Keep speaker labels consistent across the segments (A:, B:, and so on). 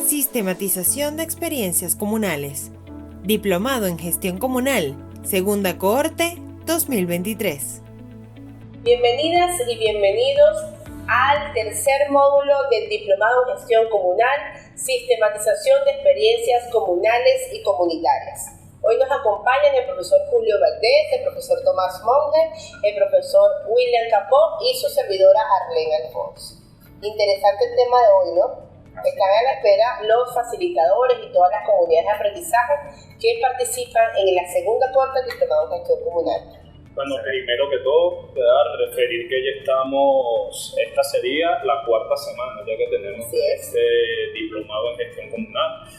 A: Sistematización de experiencias comunales. Diplomado en Gestión Comunal, Segunda Cohorte 2023.
B: Bienvenidas y bienvenidos al tercer módulo del Diplomado en Gestión Comunal, Sistematización de Experiencias Comunales y Comunitarias. Hoy nos acompañan el profesor Julio Valdés, el profesor Tomás Monge, el profesor William Capó y su servidora Arlene Alfonso. Interesante el tema de hoy, ¿no? Están a la espera los facilitadores y todas las comunidades de aprendizaje que participan en la segunda cohorte del Diplomado en Gestión Comunal.
C: Bueno, primero que todo, referir que ya estamos, esta sería la cuarta semana ya que tenemos este diplomado en gestión comunal.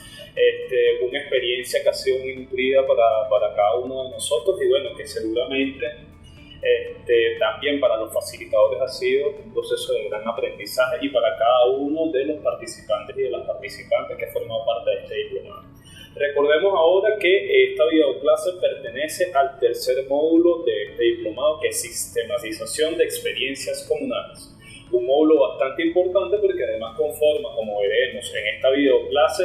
C: Una experiencia que ha sido muy nutrida para cada uno de nosotros y bueno, que seguramente también para los facilitadores ha sido un proceso de gran aprendizaje y para cada uno de los participantes y de las participantes que forman parte de este diplomado. Recordemos ahora que esta videoclase pertenece al tercer módulo de este diplomado, que es Sistematización de Experiencias Comunales. Un módulo bastante importante porque además conforma, como veremos en esta videoclase,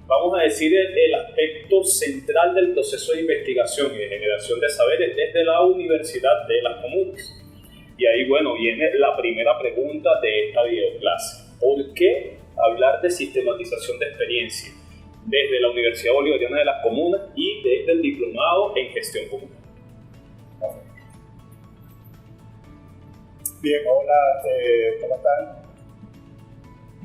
C: vamos a decir el aspecto central del proceso de investigación y de generación de saberes desde la Universidad de las Comunas. Y ahí, bueno, viene la primera pregunta de esta videoclase. ¿Por qué hablar de sistematización de experiencias desde la Universidad Bolivariana de las Comunas y desde el Diplomado en Gestión Comunal?
D: Bien, hola, ¿cómo están?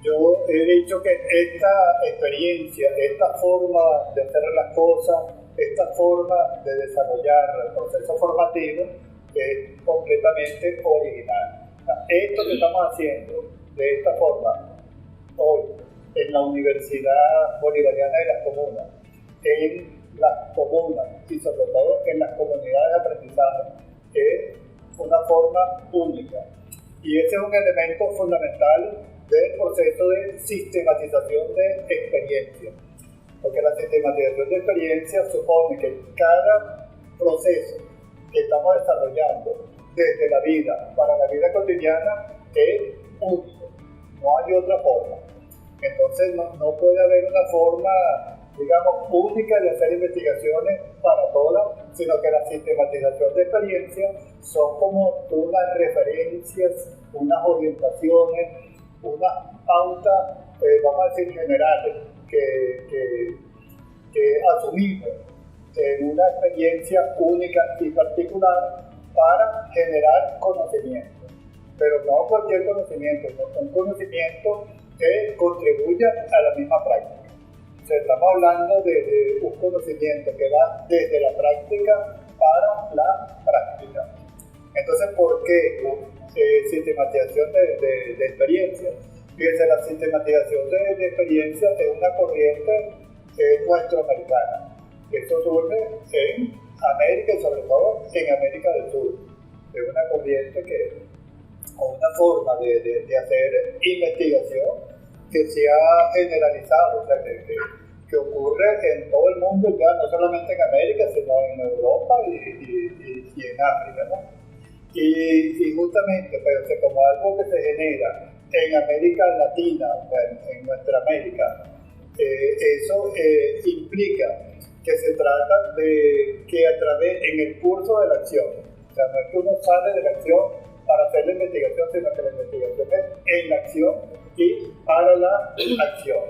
D: Yo he dicho que esta experiencia, esta forma de hacer las cosas, esta forma de desarrollar el proceso formativo es completamente original. Esto que estamos haciendo de esta forma hoy en la Universidad Bolivariana de las Comunas, en las comunas y sobre todo en las comunidades de aprendizaje, es una forma única. Y ese es un elemento fundamental del proceso de sistematización de experiencias. Porque la sistematización de experiencias supone que cada proceso que estamos desarrollando desde la vida para la vida cotidiana es único, no hay otra forma. Entonces no puede haber una forma, digamos, única de hacer investigaciones para todas, sino que la sistematización de experiencias son como unas referencias, unas orientaciones, unas pautas, vamos a decir, generales que asumimos en una experiencia única y particular para generar conocimiento. Pero no cualquier conocimiento, sino un conocimiento que contribuya a la misma práctica. O sea, estamos hablando de un conocimiento que va desde la práctica para la práctica. Entonces, ¿por qué sistematización de experiencias? Fíjense, la sistematización de experiencias es una corriente nuestroamericana. Esto surge en América y sobre todo en América del Sur. Es una corriente o una forma de hacer investigación que se ha generalizado, o sea, que ocurre en todo el mundo, ya no solamente en América, sino en Europa y en África, ¿no? Y justamente, pero como algo que se genera en América Latina, en nuestra América, eso implica que se trata de que a través, en el curso de la acción, o sea, no es que uno sale de la acción para hacer la investigación, sino que la investigación es en la acción y para la acción.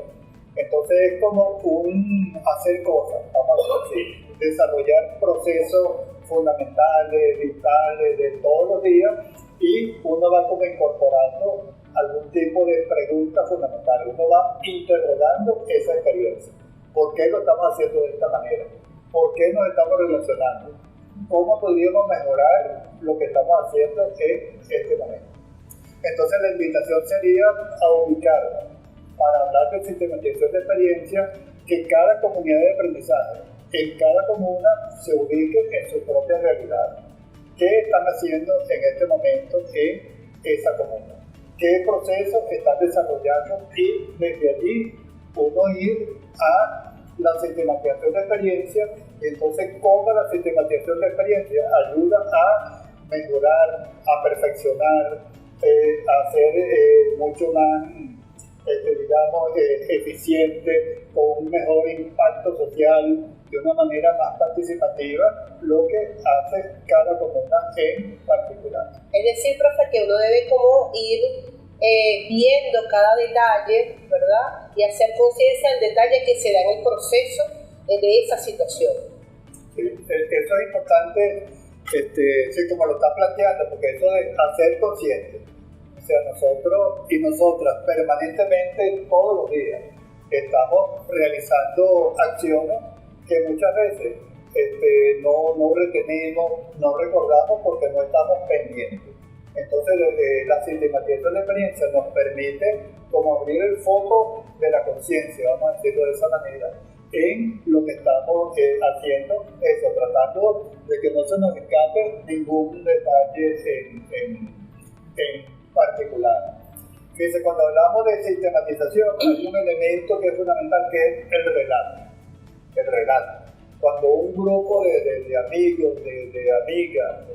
D: Entonces es como un hacer cosas, vamos a decir, desarrollar procesos fundamentales, vitales, de todos los días, y uno va como incorporando algún tipo de pregunta fundamental, uno va interrogando esa experiencia. ¿Por qué lo estamos haciendo de esta manera? ¿Por qué nos estamos relacionando? ¿Cómo podríamos mejorar lo que estamos haciendo en este momento? Entonces la invitación sería a ubicar, para hablar de sistematización de experiencia, que cada comunidad de aprendizaje, en cada comuna, se ubique en su propia realidad. ¿Qué están haciendo en este momento en esa comuna? ¿Qué procesos están desarrollando? Y desde allí uno ir a la sistematización de experiencia, y entonces cómo la sistematización de experiencia ayuda a mejorar, a perfeccionar, a hacer mucho más digamos, eficiente, con un mejor impacto social, de una manera más participativa, lo que hace cada comuna en particular.
B: Es decir, profe, que uno debe como ir viendo cada detalle, ¿verdad? Y hacer conciencia del detalle que se da en el proceso de esa situación.
D: Sí, eso es importante, sí, como lo está planteando, porque eso de hacer consciente, o sea, nosotros y nosotras permanentemente, todos los días, estamos realizando acciones que muchas veces no retenemos, no recordamos porque no estamos pendientes. Entonces, la sistematización de experiencia nos permite como abrir el foco de la conciencia, vamos a decirlo de esa manera, en lo que estamos haciendo, eso, tratando de que no se nos escape ningún detalle en particular. Fíjense, cuando hablamos de sistematización, hay un elemento que es fundamental, que es el relato. El relato. Cuando un grupo de amigos, de amigas,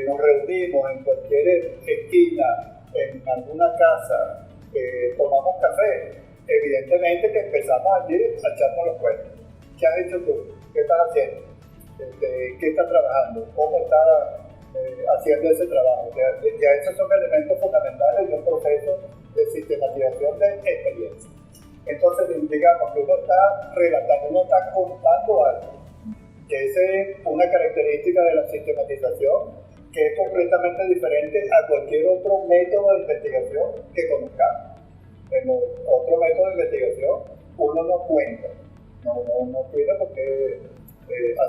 D: nos reunimos en cualquier esquina, en alguna casa, tomamos café, evidentemente que empezamos allí a echarnos los cuentos. ¿Qué has hecho tú? ¿Qué estás haciendo? ¿Qué estás trabajando? ¿Cómo estás haciendo ese trabajo? Ya esos son elementos fundamentales de un proceso de sistematización de experiencia. Entonces, digamos que uno está relatando, uno está contando algo, que esa es una característica de la sistematización, que es completamente diferente a cualquier otro método de investigación que conozcamos. En otro método de investigación, uno no cuenta, no tiene por qué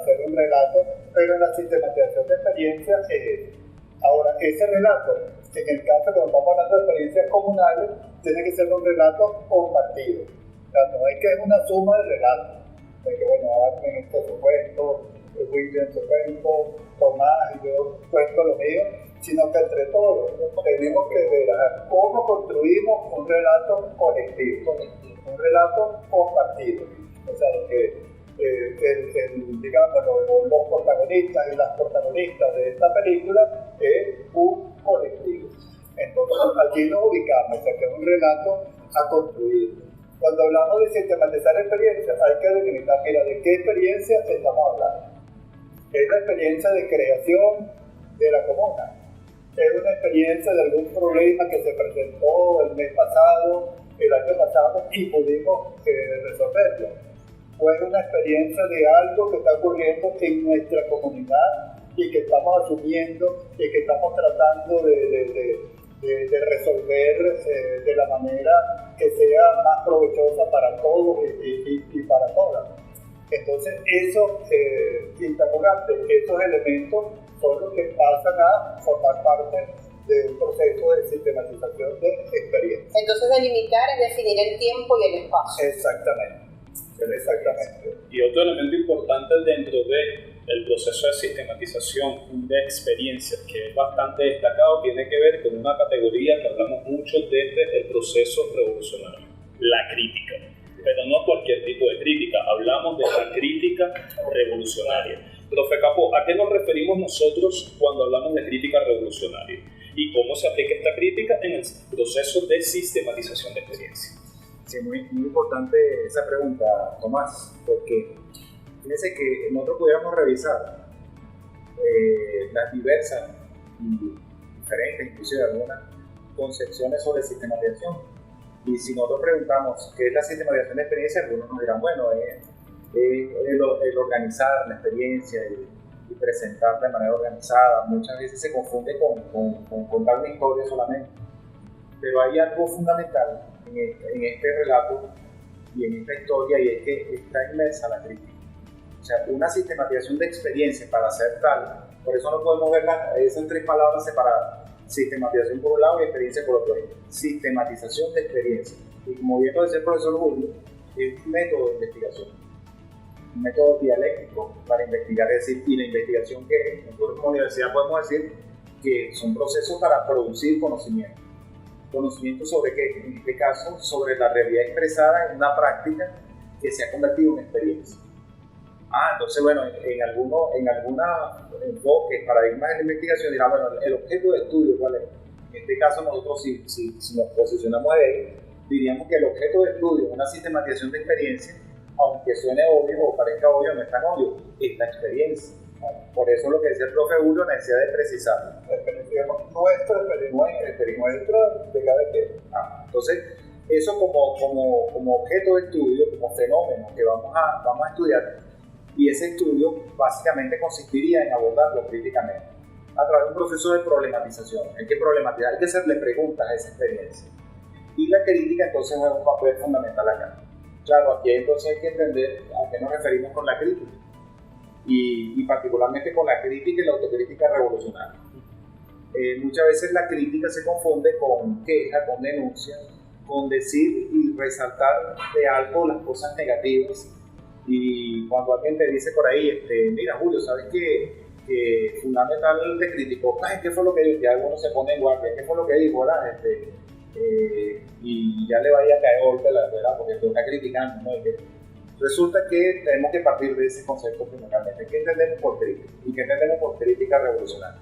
D: hacer un relato, pero en la sistematización de experiencias es eso. Ahora, ese relato, en el caso cuando estamos hablando de experiencias comunales, tiene que ser un relato compartido. O sea, no es que es una suma de relatos, de que bueno, Armin esto su cuento, William su cuento, Tomás y yo cuento lo mío, sino que entre todos tenemos que ver cómo construimos un relato colectivo, un relato compartido. O sea, que digamos, los protagonistas y las protagonistas de esta película es un colectivo. Entonces, aquí nos ubicamos, o sea, que es un relato a construir. Cuando hablamos de sistematizar experiencias, hay que delimitar, mira, ¿de qué experiencia estamos hablando? Es la experiencia de creación de la comuna. Es una experiencia de algún problema que se presentó el mes pasado, el año pasado, y pudimos resolverlo. O es una experiencia de algo que está ocurriendo en nuestra comunidad y que estamos asumiendo y que estamos tratando de resolver de la manera que sea más provechosa para todos y para todas. Entonces, esos interrogantes, esos elementos son los que pasan a formar parte de un proceso de sistematización de experiencia.
B: Entonces, delimitar es definir el tiempo y el espacio.
D: Exactamente.
C: Y otro elemento importante dentro del proceso de sistematización de experiencias, que es bastante destacado, tiene que ver con una categoría que hablamos mucho desde el proceso revolucionario, la crítica. Pero no cualquier tipo de crítica, hablamos de la crítica revolucionaria. Profe Capó, ¿a qué nos referimos nosotros cuando hablamos de crítica revolucionaria? ¿Y cómo se aplica esta crítica en el proceso de sistematización de experiencias?
E: Sí, muy importante esa pregunta, Tomás, porque fíjense que nosotros pudiéramos revisar las diversas y diferentes, inclusive algunas concepciones sobre sistematización. Y si nosotros preguntamos qué es la sistematización de experiencia, algunos nos dirán, bueno, es el organizar la experiencia y presentarla de manera organizada. Muchas veces se confunde con contar una historia solamente. Pero hay algo fundamental en este relato y en esta historia, y es que está inmersa la crítica. O sea, una sistematización de experiencia para hacer tal, por eso no podemos ver esas tres palabras separadas: sistematización por un lado y experiencia por otro. Sistematización de experiencia, y como bien lo decía el profesor Julio, es un método de investigación, un método dialéctico para investigar. Es decir, y la investigación que nosotros como universidad podemos decir que son procesos para producir conocimiento sobre qué, en este caso sobre la realidad expresada en una práctica que se ha convertido en experiencia. Entonces, bueno, en algunos enfoques, paradigmas de la investigación dirán, bueno, el objeto de estudio, ¿cuál es? En este caso nosotros si nos posicionamos ahí, diríamos que el objeto de estudio es una sistematización de experiencia, aunque suene obvio o parezca obvio, no es tan obvio, es la experiencia. Por eso lo que decía el profe Julio, la necesidad de precisarlo.
D: La experiencia, nuestra de cada quien.
E: Entonces, eso como objeto de estudio, como fenómeno que vamos a estudiar, y ese estudio básicamente consistiría en abordarlo críticamente a través de un proceso de problematización. Hay que problematizar, hay que hacerle preguntas a esa experiencia. Y la crítica entonces juega un papel fundamental acá. Claro, aquí entonces hay que entender a qué nos referimos con la crítica. Y particularmente con la crítica y la autocrítica revolucionaria. Muchas veces la crítica se confunde con queja, con denuncia, con decir y resaltar de algo las cosas negativas. Y cuando alguien te dice por ahí, mira Julio, ¿sabes qué? Que fundamental te criticó, ay, ¿qué fue lo que dijo? Ya alguno se pone en guardia, ¿qué fue lo que dijo? Y ya le vaya a caer golpe la verdad porque te está criticando, ¿no? Resulta que tenemos que partir de ese concepto primordialmente. ¿Qué entendemos por crítica? ¿Y qué entendemos por crítica revolucionaria?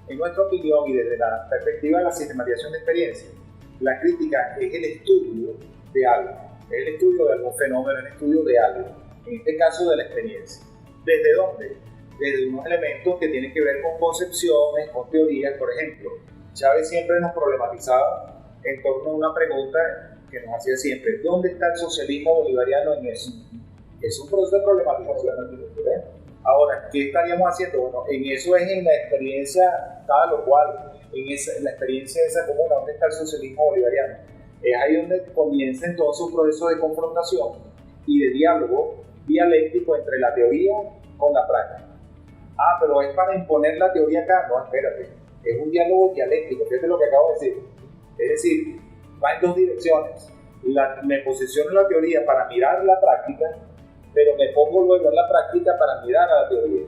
E: En nuestra opinión y desde la perspectiva de la sistematización de experiencias, la crítica es el estudio de algo, es el estudio de algún fenómeno, el estudio de algo, en este caso de la experiencia. ¿Desde dónde? Desde unos elementos que tienen que ver con concepciones, con teorías. Por ejemplo, Chávez siempre nos problematizaba en torno a una pregunta que nos hacía siempre: ¿dónde está el socialismo bolivariano en eso? Es un proceso de problematización. Ahora, ¿qué estaríamos haciendo? Bueno, en eso es en la experiencia tal o cual, en la experiencia de esa comuna, ¿dónde está el socialismo bolivariano? Es ahí donde comienza entonces un proceso de confrontación y de diálogo dialéctico entre la teoría con la práctica. Pero es para imponer la teoría acá. No, espérate, es un diálogo dialéctico, fíjate lo que acabo de decir. Es decir, va en dos direcciones. Me posiciono en la teoría para mirar la práctica, pero me pongo luego en la práctica para mirar a la teoría.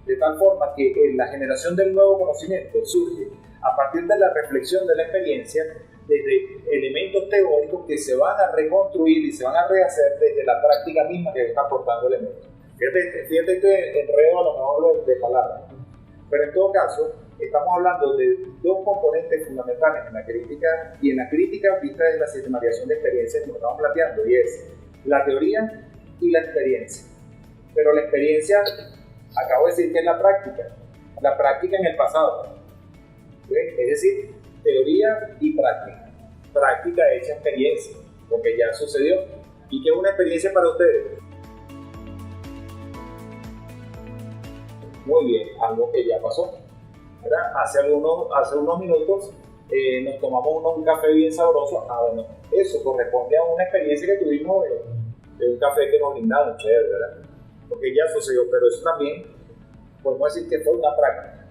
E: De tal forma que la generación del nuevo conocimiento surge a partir de la reflexión de la experiencia, desde elementos teóricos que se van a reconstruir y se van a rehacer desde la práctica misma que está aportando elementos. Fíjate este enredo a lo mejor de palabras. Pero en todo caso, estamos hablando de dos componentes fundamentales en la crítica, y en la crítica vista desde la sistematización de experiencias, como estamos planteando, y es la teoría y la experiencia. Pero la experiencia, acabo de decir que es la práctica en el pasado. Es decir, teoría y práctica hecha experiencia, porque ya sucedió. ¿Y qué es una experiencia para ustedes? Muy bien, algo que ya pasó, ¿verdad? Hace unos minutos nos tomamos un café bien sabroso. Bueno, eso corresponde a una experiencia que tuvimos de un café que nos brindaron, chévere, ¿verdad? Porque ya sucedió, pero eso también podemos decir que fue una práctica.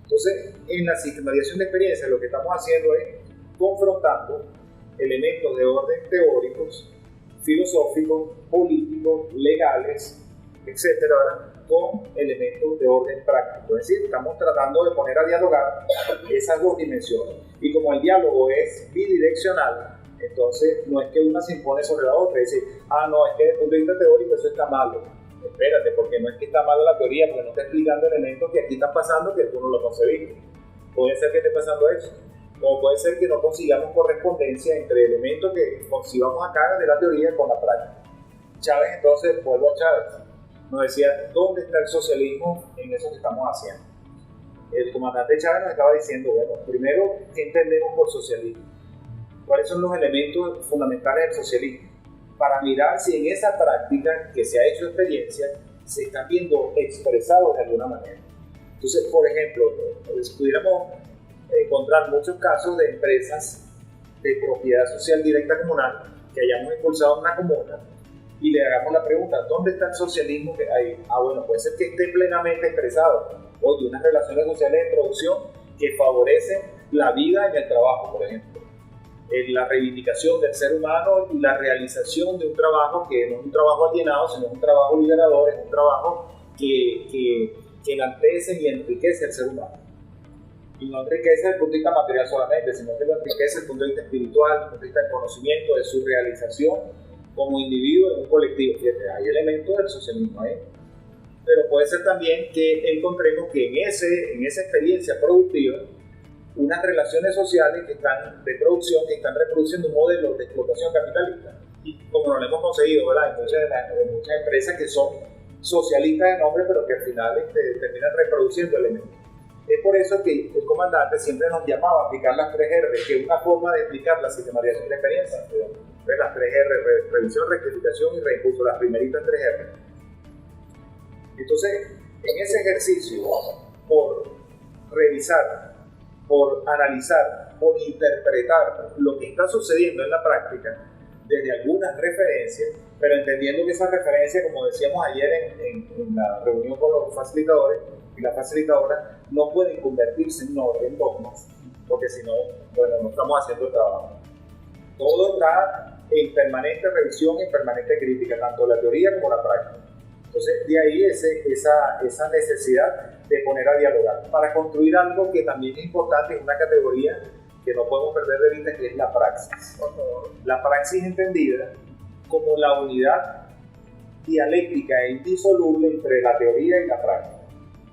E: Entonces, en la sistematización de experiencias lo que estamos haciendo es confrontando elementos de orden teóricos, filosóficos, políticos, legales, etcétera, ¿verdad?, con elementos de orden práctico. Es decir, estamos tratando de poner a dialogar esas dos dimensiones. Y como el diálogo es bidireccional, entonces no es que una se impone sobre la otra, es decir, no, es que desde el punto de vista teórico eso está malo. Espérate, porque no es que está mala la teoría, porque no está explicando elementos que aquí están pasando que tú no los concebiste. Puede ser que esté pasando eso, o puede ser que no consigamos correspondencia entre elementos que concibamos acá de la teoría con la práctica. Chávez, entonces, vuelvo a Chávez, nos decía, ¿dónde está el socialismo en eso que estamos haciendo? El comandante Chávez nos estaba diciendo, bueno, primero, ¿qué entendemos por socialismo? ¿Cuáles son los elementos fundamentales del socialismo? Para mirar si en esa práctica que se ha hecho experiencia se están viendo expresados de alguna manera. Entonces, por ejemplo, pudiéramos encontrar muchos casos de empresas de propiedad social directa comunal que hayamos impulsado en una comuna y le hagamos la pregunta, ¿dónde está el socialismo que hay? Bueno, puede ser que esté plenamente expresado. Oye, unas relaciones sociales de producción que favorecen la vida en el trabajo, por ejemplo. La reivindicación del ser humano y la realización de un trabajo que no es un trabajo alienado, sino un trabajo liberador, es un trabajo que enaltece y enriquece al ser humano. Y no enriquece desde el punto de vista material solamente, sino que lo enriquece desde el punto de vista espiritual, desde el punto de vista del conocimiento, de su realización como individuo en un colectivo. Fíjate, hay elementos del socialismo ahí. Pero puede ser también que encontremos que en esa experiencia productiva unas relaciones sociales que están de producción, que están reproduciendo un modelo de explotación capitalista. Y como no lo hemos conseguido, ¿verdad? Entonces, hay muchas empresas que son socialistas de nombre, pero que al final terminan reproduciendo elementos. Es por eso que el comandante siempre nos llamaba a aplicar las 3R, que es una forma de explicar la sistematización de experiencia. Las 3R, revisión, rectificación y reimpulso, las primeritas 3R. Entonces, en ese ejercicio, por revisar, por analizar, por interpretar lo que está sucediendo en la práctica, desde algunas referencias, pero entendiendo que esas referencias, como decíamos ayer en la reunión con los facilitadores y las facilitadoras, no pueden convertirse en dogmas, porque si no, bueno, no estamos haciendo el trabajo. Todo está en permanente revisión y en permanente crítica, tanto la teoría como la práctica. Entonces, de ahí esa necesidad de poner a dialogar, para construir algo que también es importante, es una categoría que no podemos perder de vista, que es la praxis. La praxis entendida como la unidad dialéctica e indisoluble entre la teoría y la práctica.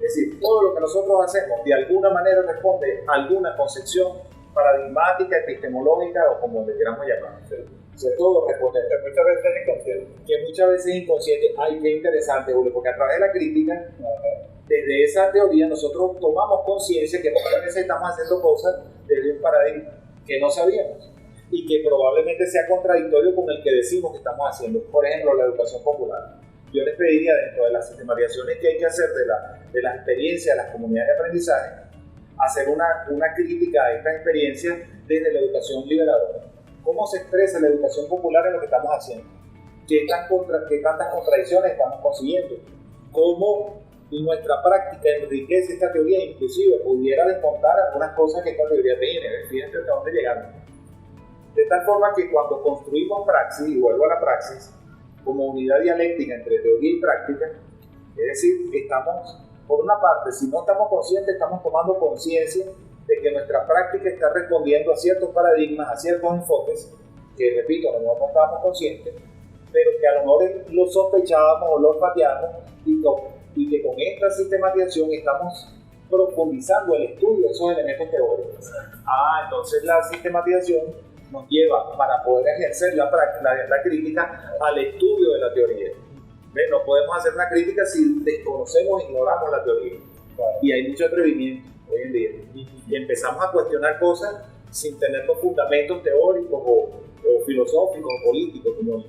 E: Es decir, todo lo que nosotros hacemos de alguna manera responde a alguna concepción paradigmática, epistemológica o como le queramos llamar. O sea, todo responde.
D: Que muchas veces es inconsciente.
E: Que muchas veces es inconsciente. Ay, qué interesante, Julio, porque a través de la crítica, desde esa teoría nosotros tomamos conciencia que muchas veces estamos haciendo cosas desde un paradigma que no sabíamos y que probablemente sea contradictorio con el que decimos que estamos haciendo. Por ejemplo, la educación popular. Yo les pediría, dentro de las sistematizaciones que hay que hacer de las experiencias de las comunidades de aprendizaje, hacer una crítica a estas experiencias desde la educación liberadora. ¿Cómo se expresa la educación popular en lo que estamos haciendo? ¿Qué tantas contradicciones estamos consiguiendo? ¿Cómo nuestra práctica enriquece esta teoría? Inclusive pudiera desmontar algunas cosas que esta teoría tiene. Fíjense hasta dónde llegamos. De tal forma que cuando construimos praxis, y vuelvo a la praxis, como unidad dialéctica entre teoría y práctica, es decir, estamos, por una parte, si no estamos conscientes, estamos tomando conciencia de que nuestra práctica está respondiendo a ciertos paradigmas, a ciertos enfoques, que repito, a lo mejor no estábamos conscientes, pero que a lo mejor lo sospechábamos o lo olfateamos, y que con esta sistematización estamos profundizando el estudio de esos elementos teóricos. Entonces la sistematización nos lleva, para poder ejercer la crítica, al estudio de la teoría. No podemos hacer una crítica si desconocemos e ignoramos la teoría. Y hay mucho atrevimiento hoy en día. Y empezamos a cuestionar cosas sin tener los fundamentos teóricos o filosóficos o políticos, como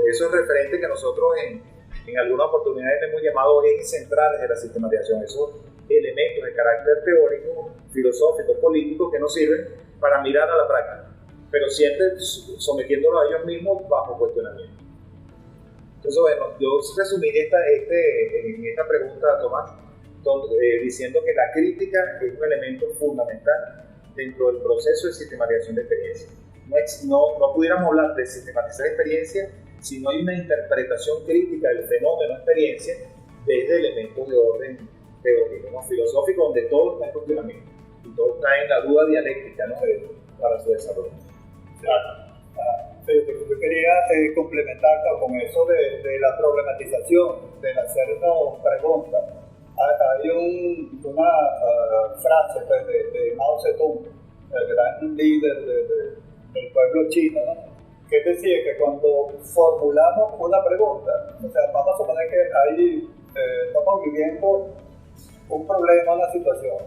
E: esos referentes que nosotros en algunas oportunidades hemos llamado ejes centrales de la sistematización. Esos elementos de carácter teórico, filosófico, político que nos sirven para mirar a la práctica, pero siempre sometiéndolo a ellos mismos bajo cuestionamiento. Entonces, bueno, yo resumiría en esta pregunta, Tomás, diciendo que la crítica es un elemento fundamental dentro del proceso de sistematización de experiencia. No pudiéramos hablar de sistematizar experiencia si no hay una interpretación crítica del fenómeno experiencia desde elementos de orden teórico, filosófico, donde todo está en cuestionamiento y todo está en la duda dialéctica, ¿no? Para su desarrollo.
C: Claro.
D: Yo quería complementar con eso de la problematización, del hacernos preguntas. Hay una frase pues, de Mao Zedong, el gran líder del pueblo chino, ¿no? Que decía que cuando formulamos una pregunta, o sea, vamos a suponer que estamos viviendo un problema, una situación.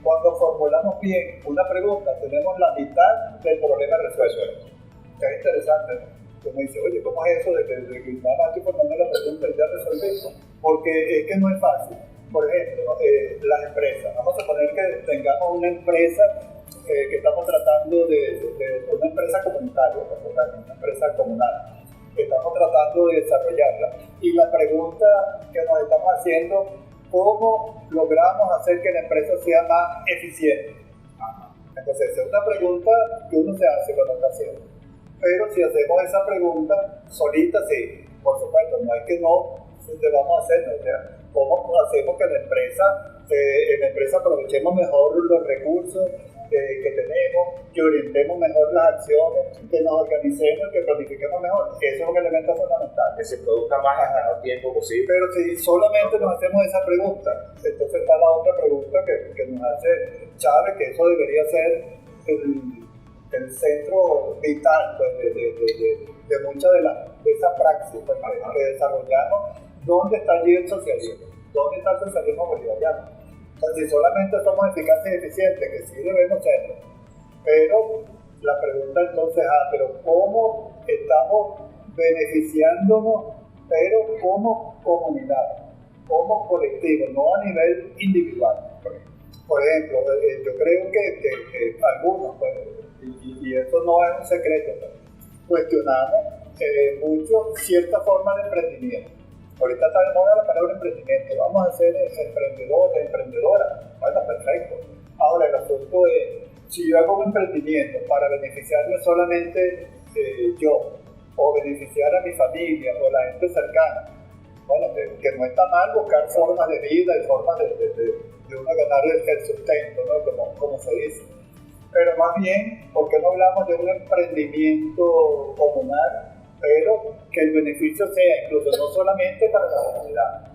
D: Cuando formulamos bien una pregunta, tenemos la mitad del problema resuelto. Que es interesante, ¿no? Como dice, oye, ¿cómo es eso de que nada más estoy formulando la pregunta y ya resolví? Porque es que no es fácil. Por ejemplo, ¿no? Las empresas. Vamos a poner que tengamos una empresa que estamos tratando de una empresa comunitaria, una empresa comunal. Estamos tratando de desarrollarla. Y la pregunta que nos estamos haciendo, ¿cómo logramos hacer que la empresa sea más eficiente? Entonces, esa es una pregunta que uno se hace cuando está haciendo. Pero si hacemos esa pregunta solita, sí, por supuesto, no es que no debamos hacerlo. O sea, ¿cómo hacemos que en la empresa aprovechemos mejor los recursos que tenemos, que orientemos mejor las acciones, que nos organicemos, que planifiquemos mejor. Eso es un elemento fundamental.
E: Que se produzca más en el menor tiempo posible.
D: Pero si solamente nos hacemos esa pregunta, entonces está la otra pregunta que nos hace Chávez, que eso debería ser el centro vital pues, de muchas de esas praxis pues, que desarrollamos. ¿Dónde está allí el socialismo? ¿Dónde está el socialismo bolivariano? O sea, si solamente somos eficaces y eficientes, que sí debemos serlo, pero la pregunta entonces pero ¿cómo estamos beneficiándonos, pero como comunidad, como colectivo, no a nivel individual? Por ejemplo, yo creo que algunos, pues, y eso no es un secreto, pues, cuestionamos mucho cierta forma de emprendimiento. Ahorita está de moda la palabra emprendimiento, vamos a ser emprendedores, emprendedoras, bueno, perfecto. Ahora el asunto es, si yo hago un emprendimiento para beneficiarme solamente yo, o beneficiar a mi familia, o la gente cercana, bueno, que no está mal buscar formas de vida y formas de uno ganar el sustento, ¿no? como se dice. Pero más bien, ¿por qué no hablamos de un emprendimiento comunal? Pero que el beneficio sea incluso no solamente para la comunidad,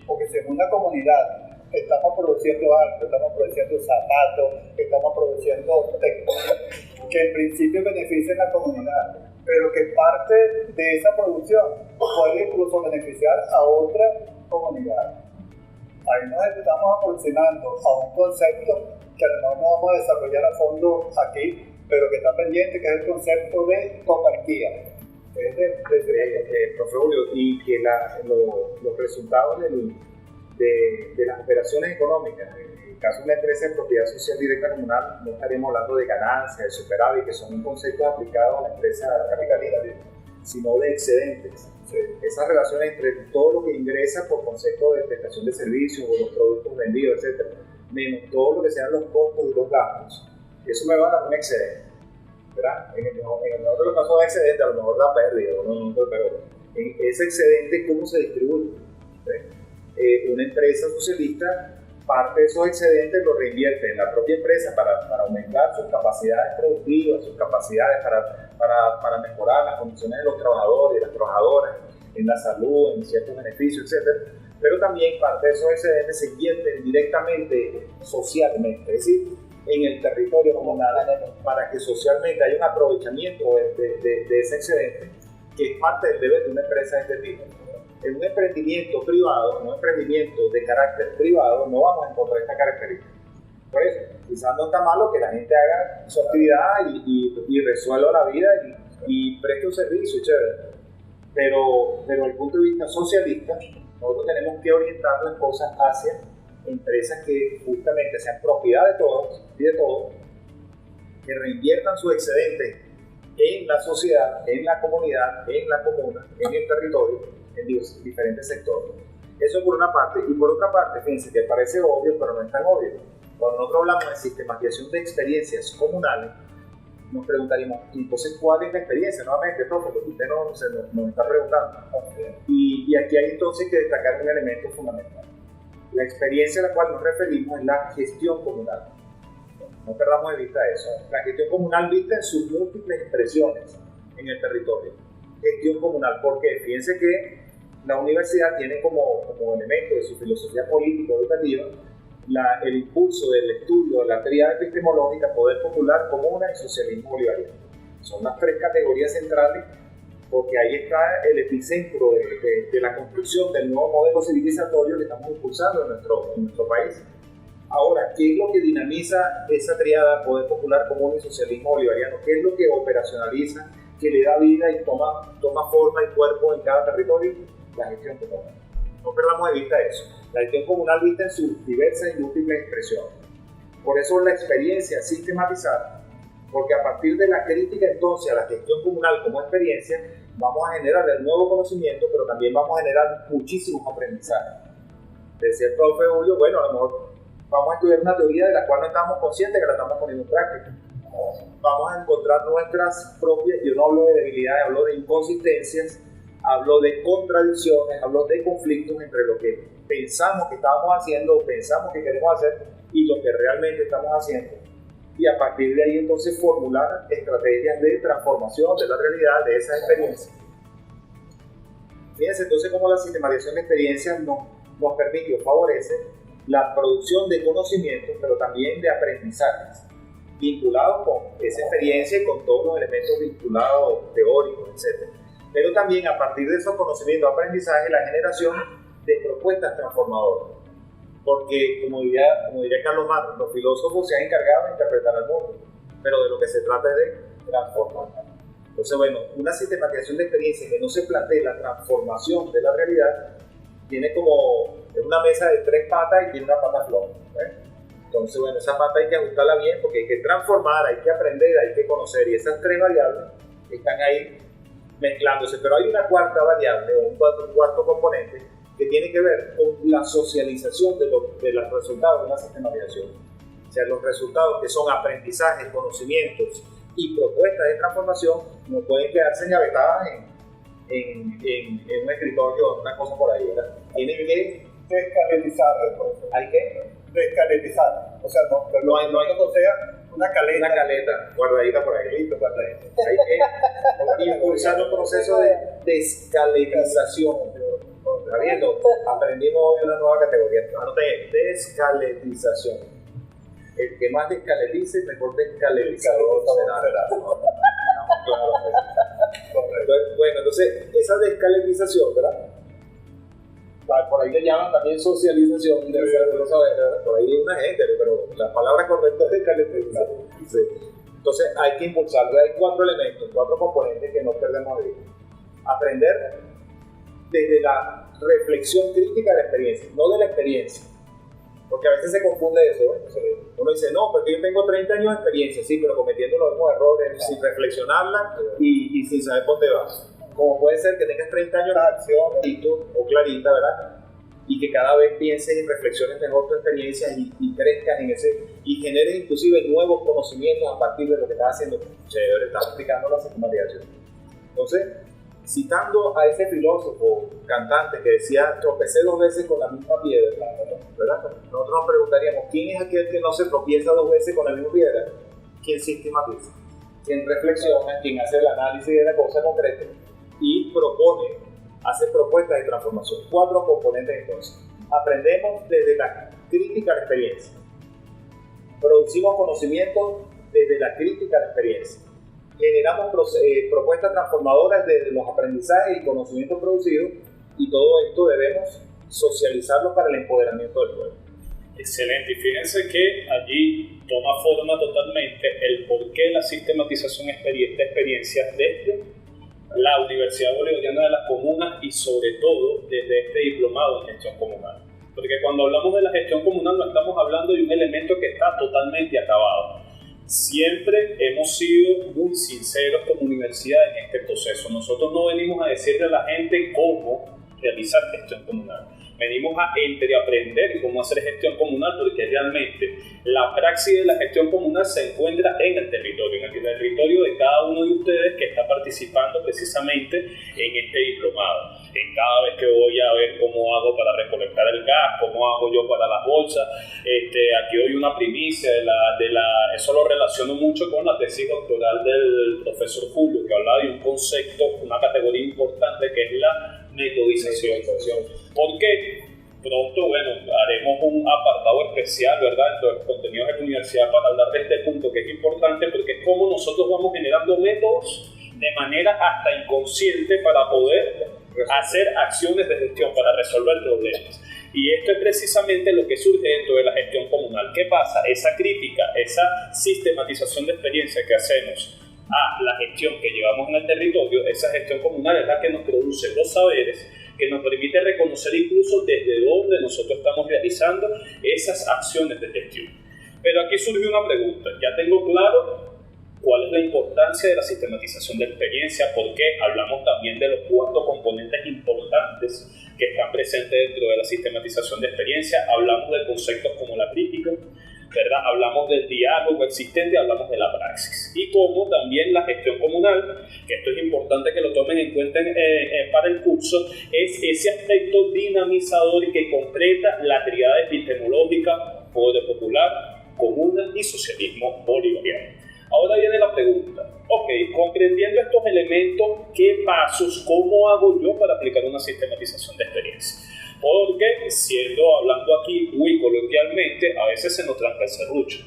D: porque si en una comunidad estamos produciendo algo, estamos produciendo zapatos, estamos produciendo textiles, que en principio beneficien a la comunidad, pero que parte de esa producción puede incluso beneficiar a otra comunidad. Ahí nos estamos aproximando a un concepto que a lo mejor no vamos a desarrollar a fondo aquí, pero que está pendiente, que es el concepto de coparquía.
E: Profe Julio, y que los resultados de las operaciones económicas, en el caso de una empresa de propiedad social directa comunal, no estaríamos hablando de ganancias, de superávit, que son un concepto aplicado a la empresa capitalista, sino de excedentes. Esas relaciones entre todo lo que ingresa por concepto de prestación de servicios o los productos vendidos, etc., menos todo lo que sean los costos y los gastos, eso me va a dar un excedente. ¿Verdad? En el mejor de los casos de excedente, a lo mejor da pérdida, pero ese excedente, ¿cómo se distribuye? Una empresa socialista, parte de esos excedentes los reinvierte en la propia empresa para aumentar sus capacidades productivas, sus capacidades para mejorar las condiciones de los trabajadores y las trabajadoras, en la salud, en ciertos beneficios, etc. Pero también parte de esos excedentes se invierten directamente socialmente, es decir, en el territorio comunal, para que socialmente haya un aprovechamiento de ese excedente, que es parte del deber de una empresa de este tipo. En un emprendimiento privado, un emprendimiento de carácter privado, no vamos a encontrar esta característica. Por eso, quizás no está malo que la gente haga su actividad y resuelva la vida y preste un servicio, chévere. Pero desde el punto de vista socialista, nosotros tenemos que orientar las cosas hacia empresas que justamente sean propiedad de todos y de todos, que reinviertan sus excedentes en la sociedad, en la comunidad, en la comuna, en el territorio, en diferentes sectores. Eso por una parte. Y por otra parte, fíjense que parece obvio, pero no es tan obvio. Cuando nosotros hablamos de sistematización de experiencias comunales, nos preguntaríamos, entonces, ¿cuál es la experiencia? Nuevamente, profe, porque usted nos está preguntando. Y aquí hay entonces que destacar un elemento fundamental. La experiencia a la cual nos referimos es la gestión comunal. No perdamos de vista eso. La gestión comunal vista en sus múltiples expresiones en el territorio. Gestión comunal, porque fíjense que la universidad tiene como elemento de su filosofía política educativa el impulso del estudio de la tríada epistemológica, poder popular, comuna y socialismo bolivariano. Son las tres categorías centrales, porque ahí está el epicentro de la construcción del nuevo modelo civilizatorio que estamos impulsando en nuestro país. Ahora, ¿qué es lo que dinamiza esa triada poder popular, común y socialismo bolivariano? ¿Qué es lo que operacionaliza, que le da vida y toma forma y cuerpo en cada territorio? La gestión comunal. No perdamos de vista eso. La gestión comunal vista en sus diversas y múltiples expresiones. Por eso la experiencia sistematizada, porque a partir de la crítica entonces a la gestión comunal como experiencia, vamos a generar el nuevo conocimiento, pero también vamos a generar muchísimos aprendizajes. Decía el profe Julio, bueno, a lo mejor vamos a estudiar una teoría de la cual no estamos conscientes que la estamos poniendo en práctica. Vamos a encontrar nuestras propias, yo no hablo de debilidades, hablo de inconsistencias, hablo de contradicciones, hablo de conflictos entre lo que pensamos que estamos haciendo, pensamos que queremos hacer y lo que realmente estamos haciendo. y a partir de ahí entonces formular estrategias de transformación de la realidad de esas experiencias. Fíjense entonces cómo la sistematización de experiencias nos permite o favorece la producción de conocimientos, pero también de aprendizajes, vinculados con esa experiencia y con todos los elementos vinculados, teóricos, etc. Pero también a partir de esos conocimientos, aprendizajes, la generación de propuestas transformadoras. Porque, como diría Carlos Marx, los filósofos se han encargado de interpretar al mundo, pero de lo que se trata es de transformar. Entonces, bueno, una sistematización de experiencias que no se plantee la transformación de la realidad, tiene como una mesa de 3 patas y tiene una pata floja. Entonces, bueno, esa pata hay que ajustarla bien porque hay que transformar, hay que aprender, hay que conocer, y esas 3 variables están ahí mezclándose. Pero hay una cuarta variable o un cuarto componente que tiene que ver con la socialización de los resultados de una sistematización. O sea, los resultados que son aprendizajes, conocimientos y propuestas de transformación no pueden quedarse engavetadas en un escritorio o una cosa por ahí, ¿verdad? Tienen que
D: descanalizar, entonces.
E: Hay que
D: descanalizar. O sea, no hay como sea una caleta
E: guardadita por ahí. Hay que impulsar un proceso de descaletización. ¿Está viendo? Aprendimos hoy una nueva categoría. Anoten, descaletización. El que más descaletice, mejor descaletizador será. Claro. Bueno, entonces, esa descaletización, ¿verdad? Por ahí le llaman también socialización, por ahí hay una gente, pero la palabra correcta es descaletización. Sí. Entonces, hay que impulsarlo. Hay 4 elementos, 4 componentes que no perdemos de vista. Aprender desde la reflexión crítica de la experiencia, no de la experiencia. Porque a veces se confunde eso, ¿eh? Uno dice, no, porque yo tengo 30 años de experiencia, sí, pero cometiendo los mismos errores, sin reflexionarla y sin saber por dónde vas. Como puede ser que tengas 30 años de acción, o clarita, ¿verdad? Y que cada vez pienses y reflexiones mejor tu experiencia y crezcas en ese, y generes inclusive nuevos conocimientos a partir de lo que estás haciendo. Chévere, estás aplicando la sistematización. Entonces, citando a ese filósofo cantante que decía, tropecé 2 veces con la misma piedra, ¿verdad? Nosotros nos preguntaríamos, ¿quién es aquel que no se tropieza 2 veces con la misma piedra? ¿Quién sistematiza? ¿Quién reflexiona? ¿Quién hace el análisis de la cosa concreta? Y propone, hace propuestas de transformación. 4 componentes entonces. Aprendemos desde la crítica a la experiencia. Producimos conocimiento desde la crítica a la experiencia. Generamos propuestas transformadoras desde los aprendizajes y conocimientos producidos, y todo esto debemos socializarlo para el empoderamiento del pueblo.
C: Excelente, y fíjense que allí toma forma totalmente el porqué la sistematización de experiencias desde la Universidad Bolivariana de las Comunas y sobre todo desde este diplomado en gestión comunal. Porque cuando hablamos de la gestión comunal no estamos hablando de un elemento que está totalmente acabado. Siempre hemos sido muy sinceros como universidad en este proceso. Nosotros no venimos a decirle a la gente cómo realizar gestión comunal. Venimos a aprender cómo hacer gestión comunal, porque realmente la praxis de la gestión comunal se encuentra en el territorio de cada uno de ustedes que está participando precisamente en este diplomado. En cada vez que voy a ver cómo hago para recolectar el gas, cómo hago yo para las bolsas, aquí doy una primicia eso lo relaciono mucho con la tesis doctoral del profesor Julio, que hablaba de un concepto, una categoría importante que es la metodización. Porque pronto, haremos un apartado especial, ¿verdad?, dentro de los contenidos de la universidad para hablar de este punto que es importante, porque es cómo nosotros vamos generando métodos de manera hasta inconsciente para poder hacer acciones de gestión, para resolver problemas. Y esto es precisamente lo que surge dentro de la gestión comunal. ¿Qué pasa? Esa crítica, esa sistematización de experiencia que hacemos a la gestión que llevamos en el territorio, esa gestión comunal es la que nos produce los saberes, que nos permite reconocer incluso desde dónde nosotros estamos realizando esas acciones de gestión. Pero aquí surge una pregunta. Ya tengo claro cuál es la importancia de la sistematización de experiencia, porque hablamos también de los 4 componentes importantes que están presentes dentro de la sistematización de experiencia. Hablamos de conceptos como la crítica, ¿verdad? Hablamos del diálogo existente, hablamos de la praxis. Y como también la gestión comunal, que esto es importante que lo tomen en cuenta para el curso, es ese aspecto dinamizador que completa la tríada epistemológica, poder popular, comuna y socialismo bolivariano. Ahora viene la pregunta, ok, comprendiendo estos elementos, ¿qué pasos, cómo hago yo para aplicar una sistematización de experiencia? Porque, hablando aquí muy coloquialmente, a veces se nos tranca el serrucho.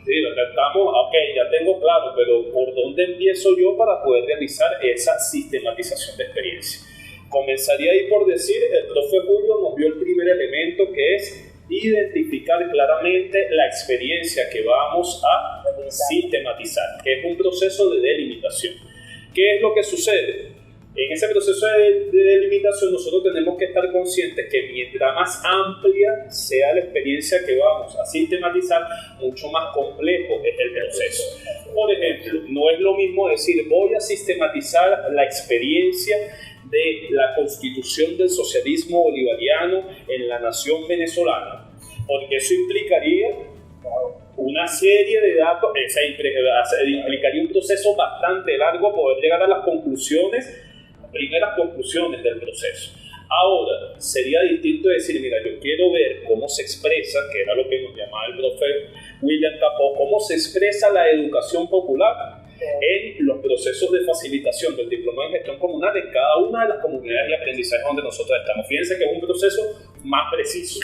C: Sí, estamos, ok, ya tengo claro, pero ¿por dónde empiezo yo para poder realizar esa sistematización de experiencia? Comenzaría ahí por decir, el profe Julio nos dio el primer elemento, que es identificar claramente la experiencia que vamos a sistematizar, que es un proceso de delimitación. ¿Qué es lo que sucede? En ese proceso de delimitación nosotros tenemos que estar conscientes que mientras más amplia sea la experiencia que vamos a sistematizar, mucho más complejo es el proceso. Por ejemplo, no es lo mismo decir voy a sistematizar la experiencia de la constitución del socialismo bolivariano en la nación venezolana, porque eso implicaría una serie de datos, implicaría un proceso bastante largo poder llegar a las primeras conclusiones del proceso. Ahora, sería distinto decir, mira, yo quiero ver cómo se expresa, que era lo que nos llamaba el profe William Capó, cómo se expresa la educación popular en los procesos de facilitación del diploma de gestión comunal de cada una de las comunidades de aprendizaje donde nosotros estamos. Fíjense que es un proceso más preciso,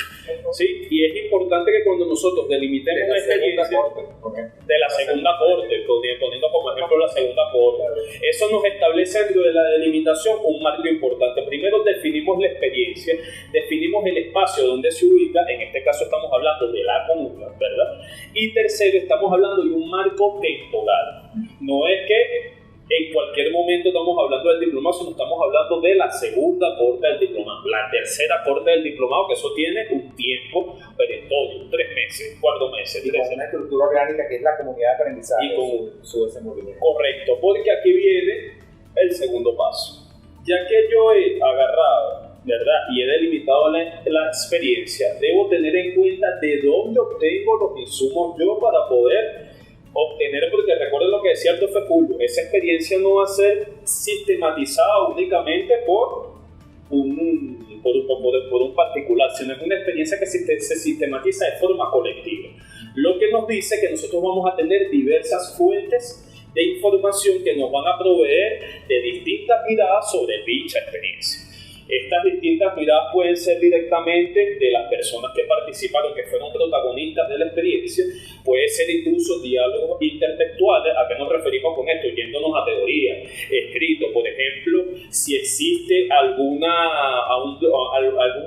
C: ¿sí? Y es importante que cuando nosotros delimitemos la experiencia de la segunda corte, poniendo como ejemplo la segunda corte, eso nos establece dentro de la delimitación un marco importante. Primero definimos la experiencia, definimos el espacio donde se ubica, en este caso estamos hablando de la comuna, ¿verdad? Y tercero, estamos hablando de un marco temporal. No es que en cualquier momento estamos hablando del diplomado, sino estamos hablando de la segunda corte del diplomado, la tercera corte del diplomado, que eso tiene un tiempo perentorio, 3 meses, 4 meses.
E: Y con una estructura orgánica que es la comunidad de aprendizaje
C: y con
E: su desenvolvimiento.
C: Correcto, porque aquí viene el segundo paso. Ya que yo he agarrado, ¿verdad?, y he delimitado la experiencia, debo tener en cuenta de dónde obtengo los insumos yo para poder obtener, porque recuerden lo que decía el profe Julio, esa experiencia no va a ser sistematizada únicamente por un particular, sino es una experiencia que se sistematiza de forma colectiva. Lo que nos dice que nosotros vamos a tener diversas fuentes de información que nos van a proveer de distintas miradas sobre dicha experiencia. Estas distintas miradas pueden ser directamente de las personas que participaron, que fueron protagonistas de la experiencia, puede ser incluso diálogos intertextuales. ¿A qué nos referimos con esto? Yéndonos a teoría, escrito, por ejemplo, si existe algún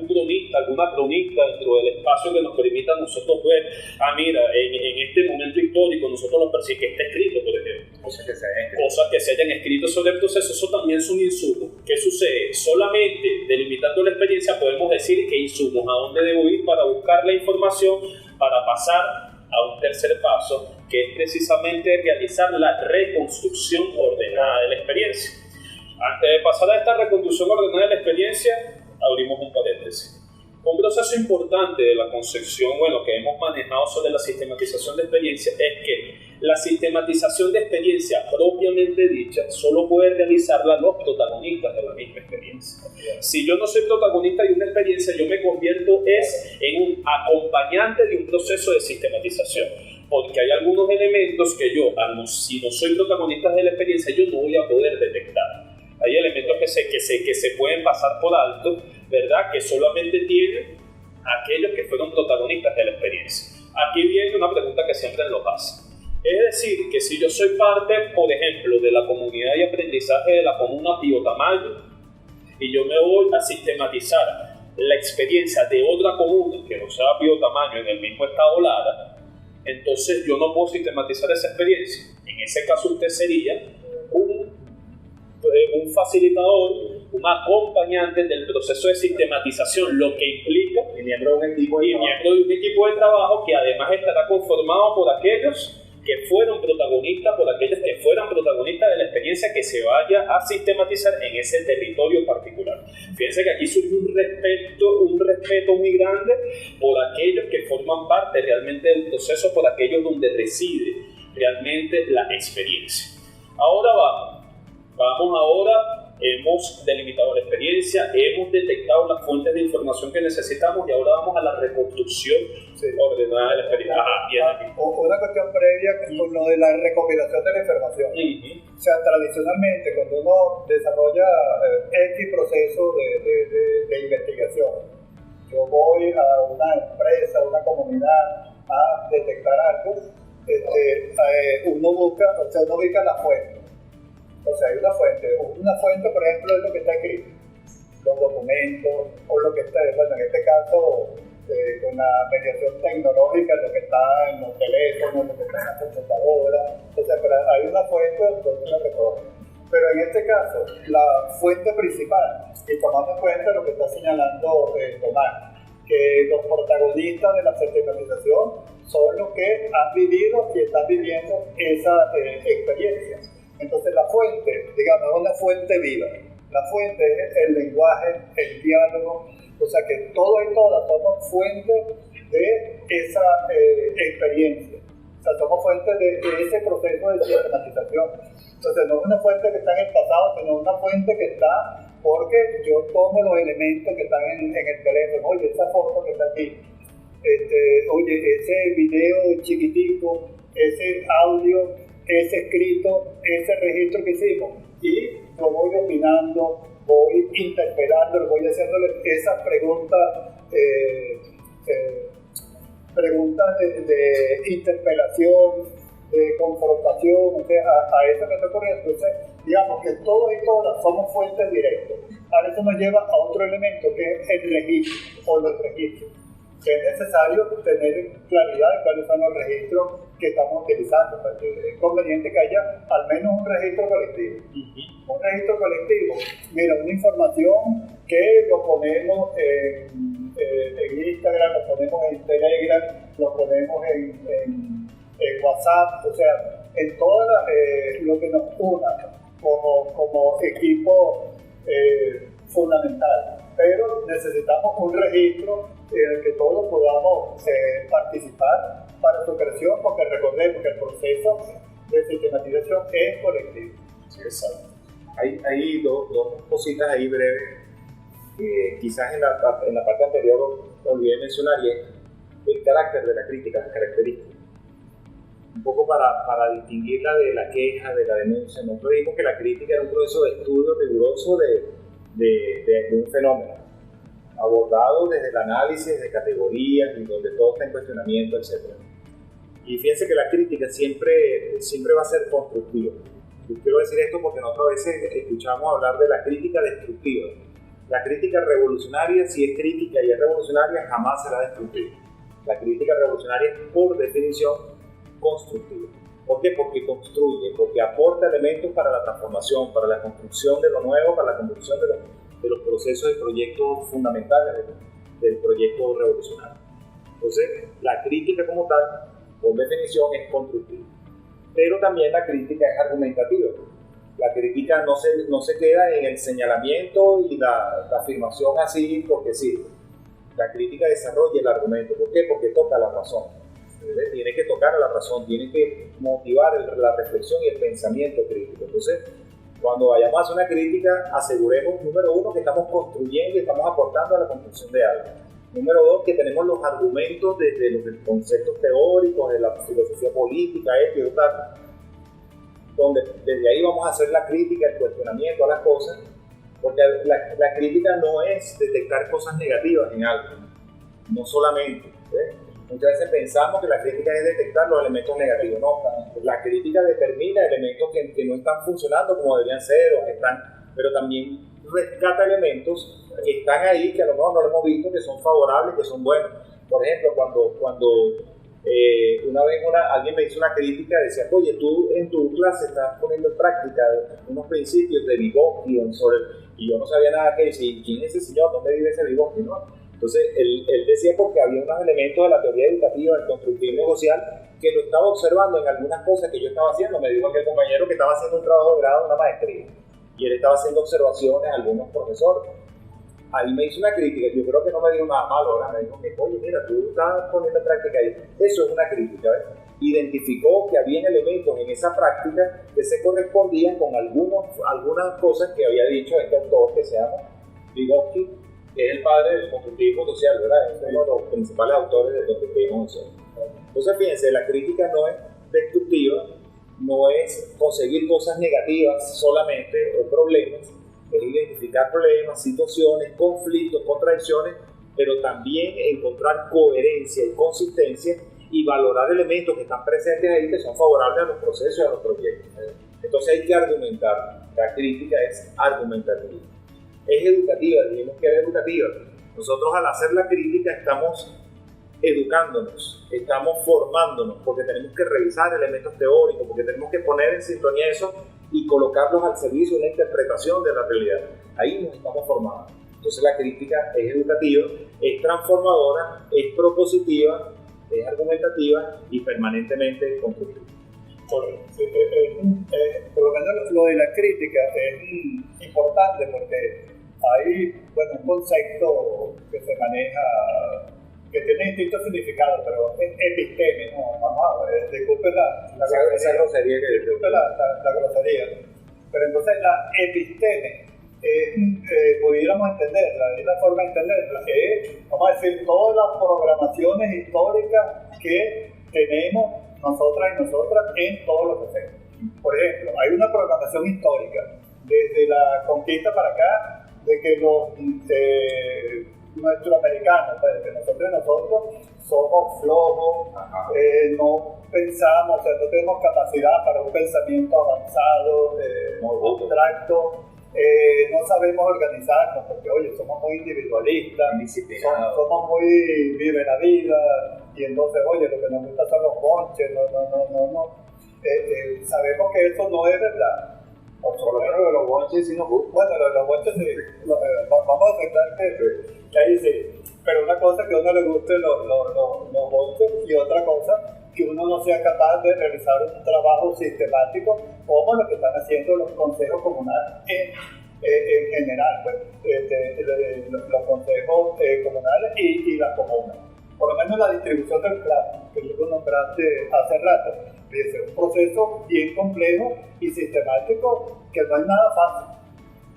C: cronista, alguna cronista dentro del espacio que nos permita a nosotros ver, mira, en este momento histórico nosotros lo percibimos, que está escrito, por ejemplo. Cosas que se hayan escrito sobre el proceso, eso también es un insumo. ¿Qué sucede? Solamente delimitando la experiencia podemos decir qué insumos, a dónde debo ir para buscar la información, para pasar a un tercer paso, que es precisamente realizar la reconstrucción ordenada de la experiencia. Antes de pasar a esta reconstrucción ordenada de la experiencia, abrimos un paréntesis. Un proceso importante de la concepción, que hemos manejado sobre la sistematización de experiencia, es que la sistematización de experiencia propiamente dicha solo puede realizarla los protagonistas de la misma experiencia. Si yo no soy protagonista de una experiencia, yo me convierto en un acompañante de un proceso de sistematización, porque hay algunos elementos que yo, si no soy protagonista de la experiencia, yo no voy a poder detectar. Hay elementos que se pueden pasar por alto, ¿verdad?, que solamente tienen aquellos que fueron protagonistas de la experiencia. Aquí viene una pregunta que siempre nos hace. Es decir, que si yo soy parte, por ejemplo, de la comunidad de aprendizaje de la comuna Pío Tamayo, y yo me voy a sistematizar la experiencia de otra comuna que no sea Pío Tamayo en el mismo estado Lara, entonces yo no puedo sistematizar esa experiencia. En ese caso usted sería un facilitador, un acompañante del proceso de sistematización, lo que implica
E: y miembro de un equipo
C: de trabajo que además estará conformado por aquellos que fueron protagonistas, de la experiencia que se vaya a sistematizar en ese territorio particular. Fíjense que aquí surge un respeto muy grande por aquellos que forman parte realmente del proceso, por aquellos donde reside realmente la experiencia. Ahora vamos hemos delimitado la experiencia, hemos detectado las fuentes de información que necesitamos y ahora vamos a la reconstrucción ordenada de la experiencia.
D: Una cuestión previa con lo de la recopilación de la información. O sea, tradicionalmente cuando uno desarrolla X proceso de investigación, yo voy a una empresa, a una comunidad a detectar algo, uno ubica la fuente. O sea, hay una fuente, por ejemplo, es lo que está escrito, los documentos, o lo que está, bueno, en este caso, con la mediación tecnológica, lo que está en los teléfonos, lo que está en la computadora, o sea, pero hay una fuente donde uno recoge. Pero en este caso, la fuente principal, y tomando en cuenta lo que está señalando Tomás, que los protagonistas de la sistematización son los que han vivido y están viviendo esa experiencia. Entonces la fuente, digamos, es una fuente viva. La fuente es el lenguaje, el diálogo, o sea que todos y todas somos fuentes de esa experiencia. O sea, somos fuentes de ese proceso de sistematización. Entonces no es una fuente que está en el pasado, sino una fuente que está porque yo tomo los elementos que están en el teléfono. Oye, esa foto que está aquí, oye, ese video chiquitico, ese audio, ese escrito, ese registro que hicimos, y yo voy opinando, voy interpelando, voy haciéndole esas preguntas de interpelación, de confrontación, o sea, a eso que está ocurriendo. Entonces, digamos que todos y todas somos fuentes directas. Ahora eso nos lleva a otro elemento que es el registro o los registros. Que es necesario tener claridad de cuáles son los registros que estamos utilizando. Es conveniente que haya al menos un registro colectivo. Un registro colectivo, mira, una información que lo ponemos en Instagram, lo ponemos en Telegram, lo ponemos en WhatsApp, o sea, en todo lo que nos una como equipo fundamental. Pero necesitamos un registro en el que todos podamos participar para su creación, porque recordemos que el proceso de sistematización es colectivo.
E: Sí, exacto. Hay dos cositas ahí breves que quizás en la parte anterior olvidé mencionar, y es el carácter de la crítica, las características. Un poco para distinguirla de la queja, de la denuncia. Nosotros vimos que la crítica era un proceso de estudio riguroso de un fenómeno, abordado desde el análisis de categorías y donde todo está en cuestionamiento, etc. Y fíjense que la crítica siempre va a ser constructiva. Yo quiero decir esto porque nosotros a veces escuchamos hablar de la crítica destructiva. La crítica revolucionaria, si es crítica y es revolucionaria, jamás será destructiva. La crítica revolucionaria es, por definición, constructiva. ¿Por qué? Porque construye, porque aporta elementos para la transformación, para la construcción de lo nuevo, para la construcción de los procesos y proyectos fundamentales del proyecto revolucionario. Entonces, la crítica como tal, por definición, es constructiva. Pero también la crítica es argumentativa. La crítica no se queda en el señalamiento y la afirmación así porque sí. La crítica desarrolla el argumento. ¿Por qué? Porque toca la razón. Tiene que tocar a la razón, tiene que motivar la reflexión y el pensamiento crítico. Entonces, cuando vayamos a hacer una crítica, aseguremos, número uno, que estamos construyendo y estamos aportando a la construcción de algo. Número dos, que tenemos los argumentos desde los conceptos teóricos, de la filosofía política, ética y tal, donde desde ahí vamos a hacer la crítica, el cuestionamiento a las cosas, porque la crítica no es detectar cosas negativas en algo, no solamente. Muchas veces pensamos que la crítica es detectar los elementos negativos. No, la crítica determina elementos que no están funcionando como deberían ser, o que están, pero también rescata elementos que están ahí, que a lo mejor no lo hemos visto, que son favorables, que son buenos. Por ejemplo, cuando una vez alguien me hizo una crítica, decía, oye, tú en tu clase estás poniendo en práctica unos principios de Vygotsky, y yo no sabía nada que decir, ¿quién es ese señor? ¿Dónde vive ese Vygotsky? ¿No? Entonces, él decía porque había unos elementos de la teoría educativa, del constructivismo social, que lo estaba observando en algunas cosas que yo estaba haciendo. Me dijo aquel compañero que estaba haciendo un trabajo de grado, una maestría, y él estaba haciendo observaciones a algunos profesores. Ahí me hizo una crítica, yo creo que no me dijo nada malo, ahora me dijo que, oye, mira, tú estás poniendo en práctica ahí. Eso es una crítica, ¿ves? identificó que había elementos en esa práctica que se correspondían con algunas cosas que había dicho este autor que se llama Vygotsky, que es el padre del constructivismo social, ¿verdad? Es uno de los principales autores del constructivismo social. Entonces, fíjense, la crítica no es destructiva, no es conseguir cosas negativas solamente o problemas, es identificar problemas, situaciones, conflictos, contradicciones, pero también encontrar coherencia y consistencia y valorar elementos que están presentes ahí que son favorables a los procesos y a los proyectos. Entonces hay que argumentar. La crítica es argumentativa. Es educativa, dijimos que era educativa. Nosotros al hacer la crítica estamos educándonos, estamos formándonos, porque tenemos que revisar elementos teóricos, porque tenemos que poner en sintonía eso y colocarlos al servicio de una interpretación de la realidad. Ahí nos estamos formando. Entonces la crítica es educativa, es transformadora, es propositiva, es argumentativa y permanentemente constructiva.
D: Correcto. Por lo menos lo de la crítica es importante porque hay un concepto que se maneja que tiene distintos significados, pero es epistémico, disculpen la grosería, la grosería. Pero entonces la episteme pudiéramos entenderla, es la forma de entenderla, es, vamos a decir, todas las programaciones históricas que tenemos nosotras y nosotras en todos los procesos. Por ejemplo, hay una programación histórica desde la conquista para acá, de que los nuestroamericanos, pues, que nosotros somos flojos, no pensamos, o sea, no tenemos capacidad para un pensamiento avanzado, abstracto, no sabemos organizarnos porque, oye, somos muy individualistas, somos muy vive la vida, y entonces, oye, lo que nos gusta son los bonches, sabemos que eso no es verdad.
E: Por lo menos de los bonches sí nos gusta.
D: Bueno, los bonches sí, vamos a aceptar que ahí sí, pero una cosa que a uno le guste los bonches y otra cosa que uno no sea capaz de realizar un trabajo sistemático como lo que están haciendo los consejos comunales en general, pues, los consejos comunales y las comunas. Por lo menos la distribución del plan, que tú nombraste hace rato, es un proceso bien complejo y sistemático que no es nada fácil,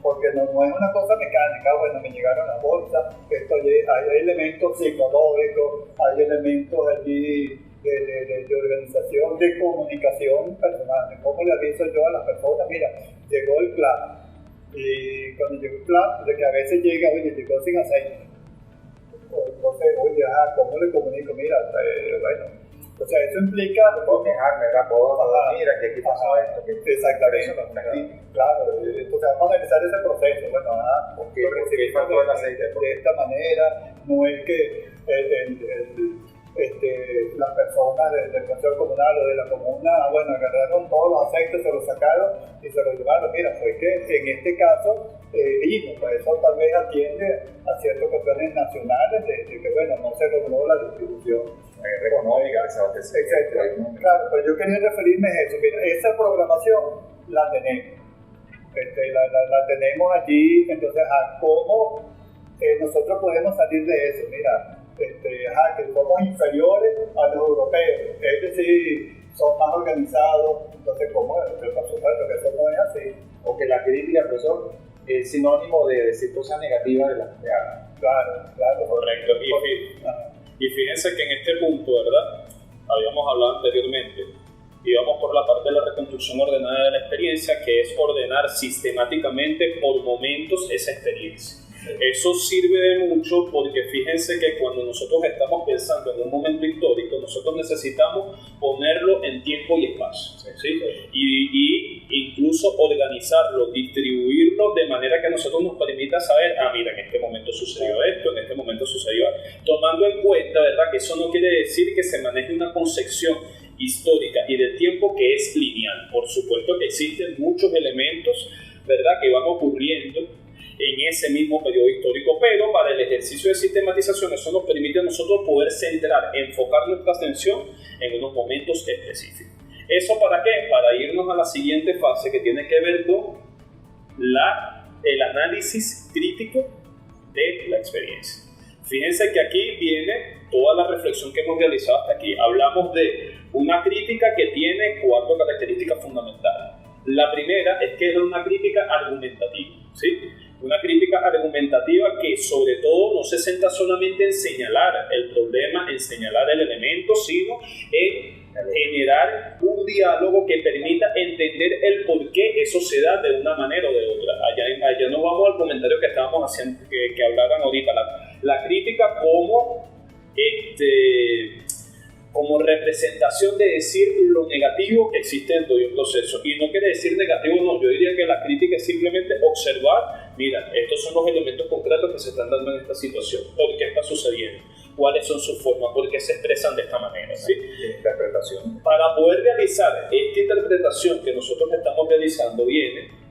D: porque no es una cosa mecánica, bueno, me llegaron las bolsas, hay elementos psicológicos, hay elementos allí de organización, de comunicación personal, de cómo le aviso yo a las personas, mira, llegó el plan, y cuando llegó el plan, de que a veces llega, oye, llegó sin aceite, entonces, oye, ¿cómo le comunico? Mira, bueno, o sea, eso implica...
E: Puedo quejarme, ¿verdad? Mira, que aquí pasó esto.
D: Exactamente. Claro, entonces vamos a analizar ese proceso. Bueno,
E: porque faltó el aceite.
D: De esta manera, no es que las personas del Consejo Comunal o de la comuna, bueno, agarraron todos los aceites, se los sacaron y se los llevaron. Mira, fue que en este caso, pues eso tal vez atiende a ciertas cuestiones nacionales de que, bueno, no se logró la distribución económica, etcétera. Claro, pero yo quería referirme a eso. Mira, esa programación la tenemos. La tenemos allí, entonces, ¿cómo nosotros podemos salir de eso? Mira, que somos inferiores a los europeos, es decir, son más organizados, entonces, ¿cómo? Por supuesto que eso no es así.
E: O que la crítica, profesor, es sinónimo de decir cosas negativas de las que hagan.
D: Claro.
C: Correcto. Y fíjense que en este punto, ¿verdad? Habíamos hablado anteriormente, íbamos por la parte de la reconstrucción ordenada de la experiencia, que es ordenar sistemáticamente por momentos esa experiencia. Eso sirve de mucho porque fíjense que cuando nosotros estamos pensando en un momento histórico, nosotros necesitamos ponerlo en tiempo y espacio, ¿sí? Y incluso organizarlo, distribuirlo de manera que a nosotros nos permita saber, mira, en este momento sucedió esto, en este momento sucedió esto, tomando en cuenta, ¿verdad?, que eso no quiere decir que se maneje una concepción histórica y de tiempo que es lineal. Por supuesto que existen muchos elementos, ¿verdad?, que van ocurriendo en ese mismo periodo histórico, pero para el ejercicio de sistematización eso nos permite a nosotros poder centrar, enfocar nuestra atención en unos momentos específicos. ¿Eso para qué? Para irnos a la siguiente fase que tiene que ver con el análisis crítico de la experiencia. Fíjense que aquí viene toda la reflexión que hemos realizado hasta aquí. Hablamos de Una crítica que tiene 4 características fundamentales. La primera es que es una crítica argumentativa, ¿sí? Una crítica argumentativa que sobre todo no se centra solamente en señalar el problema, en señalar el elemento, sino en generar un diálogo que permita entender el por qué eso se da de una manera o de otra. Allá nos vamos al comentario que estábamos haciendo, que hablaban ahorita, la crítica como representación de decir lo negativo que existe dentro de un proceso. Y no quiere decir negativo, no. Yo diría que la crítica es simplemente observar, mira, estos son los elementos concretos que se están dando en esta situación. ¿Por qué está sucediendo? ¿Cuáles son sus formas? ¿Por qué se expresan de esta manera? ¿Sí?
E: Interpretación.
C: Para poder realizar esta interpretación que nosotros estamos realizando, viene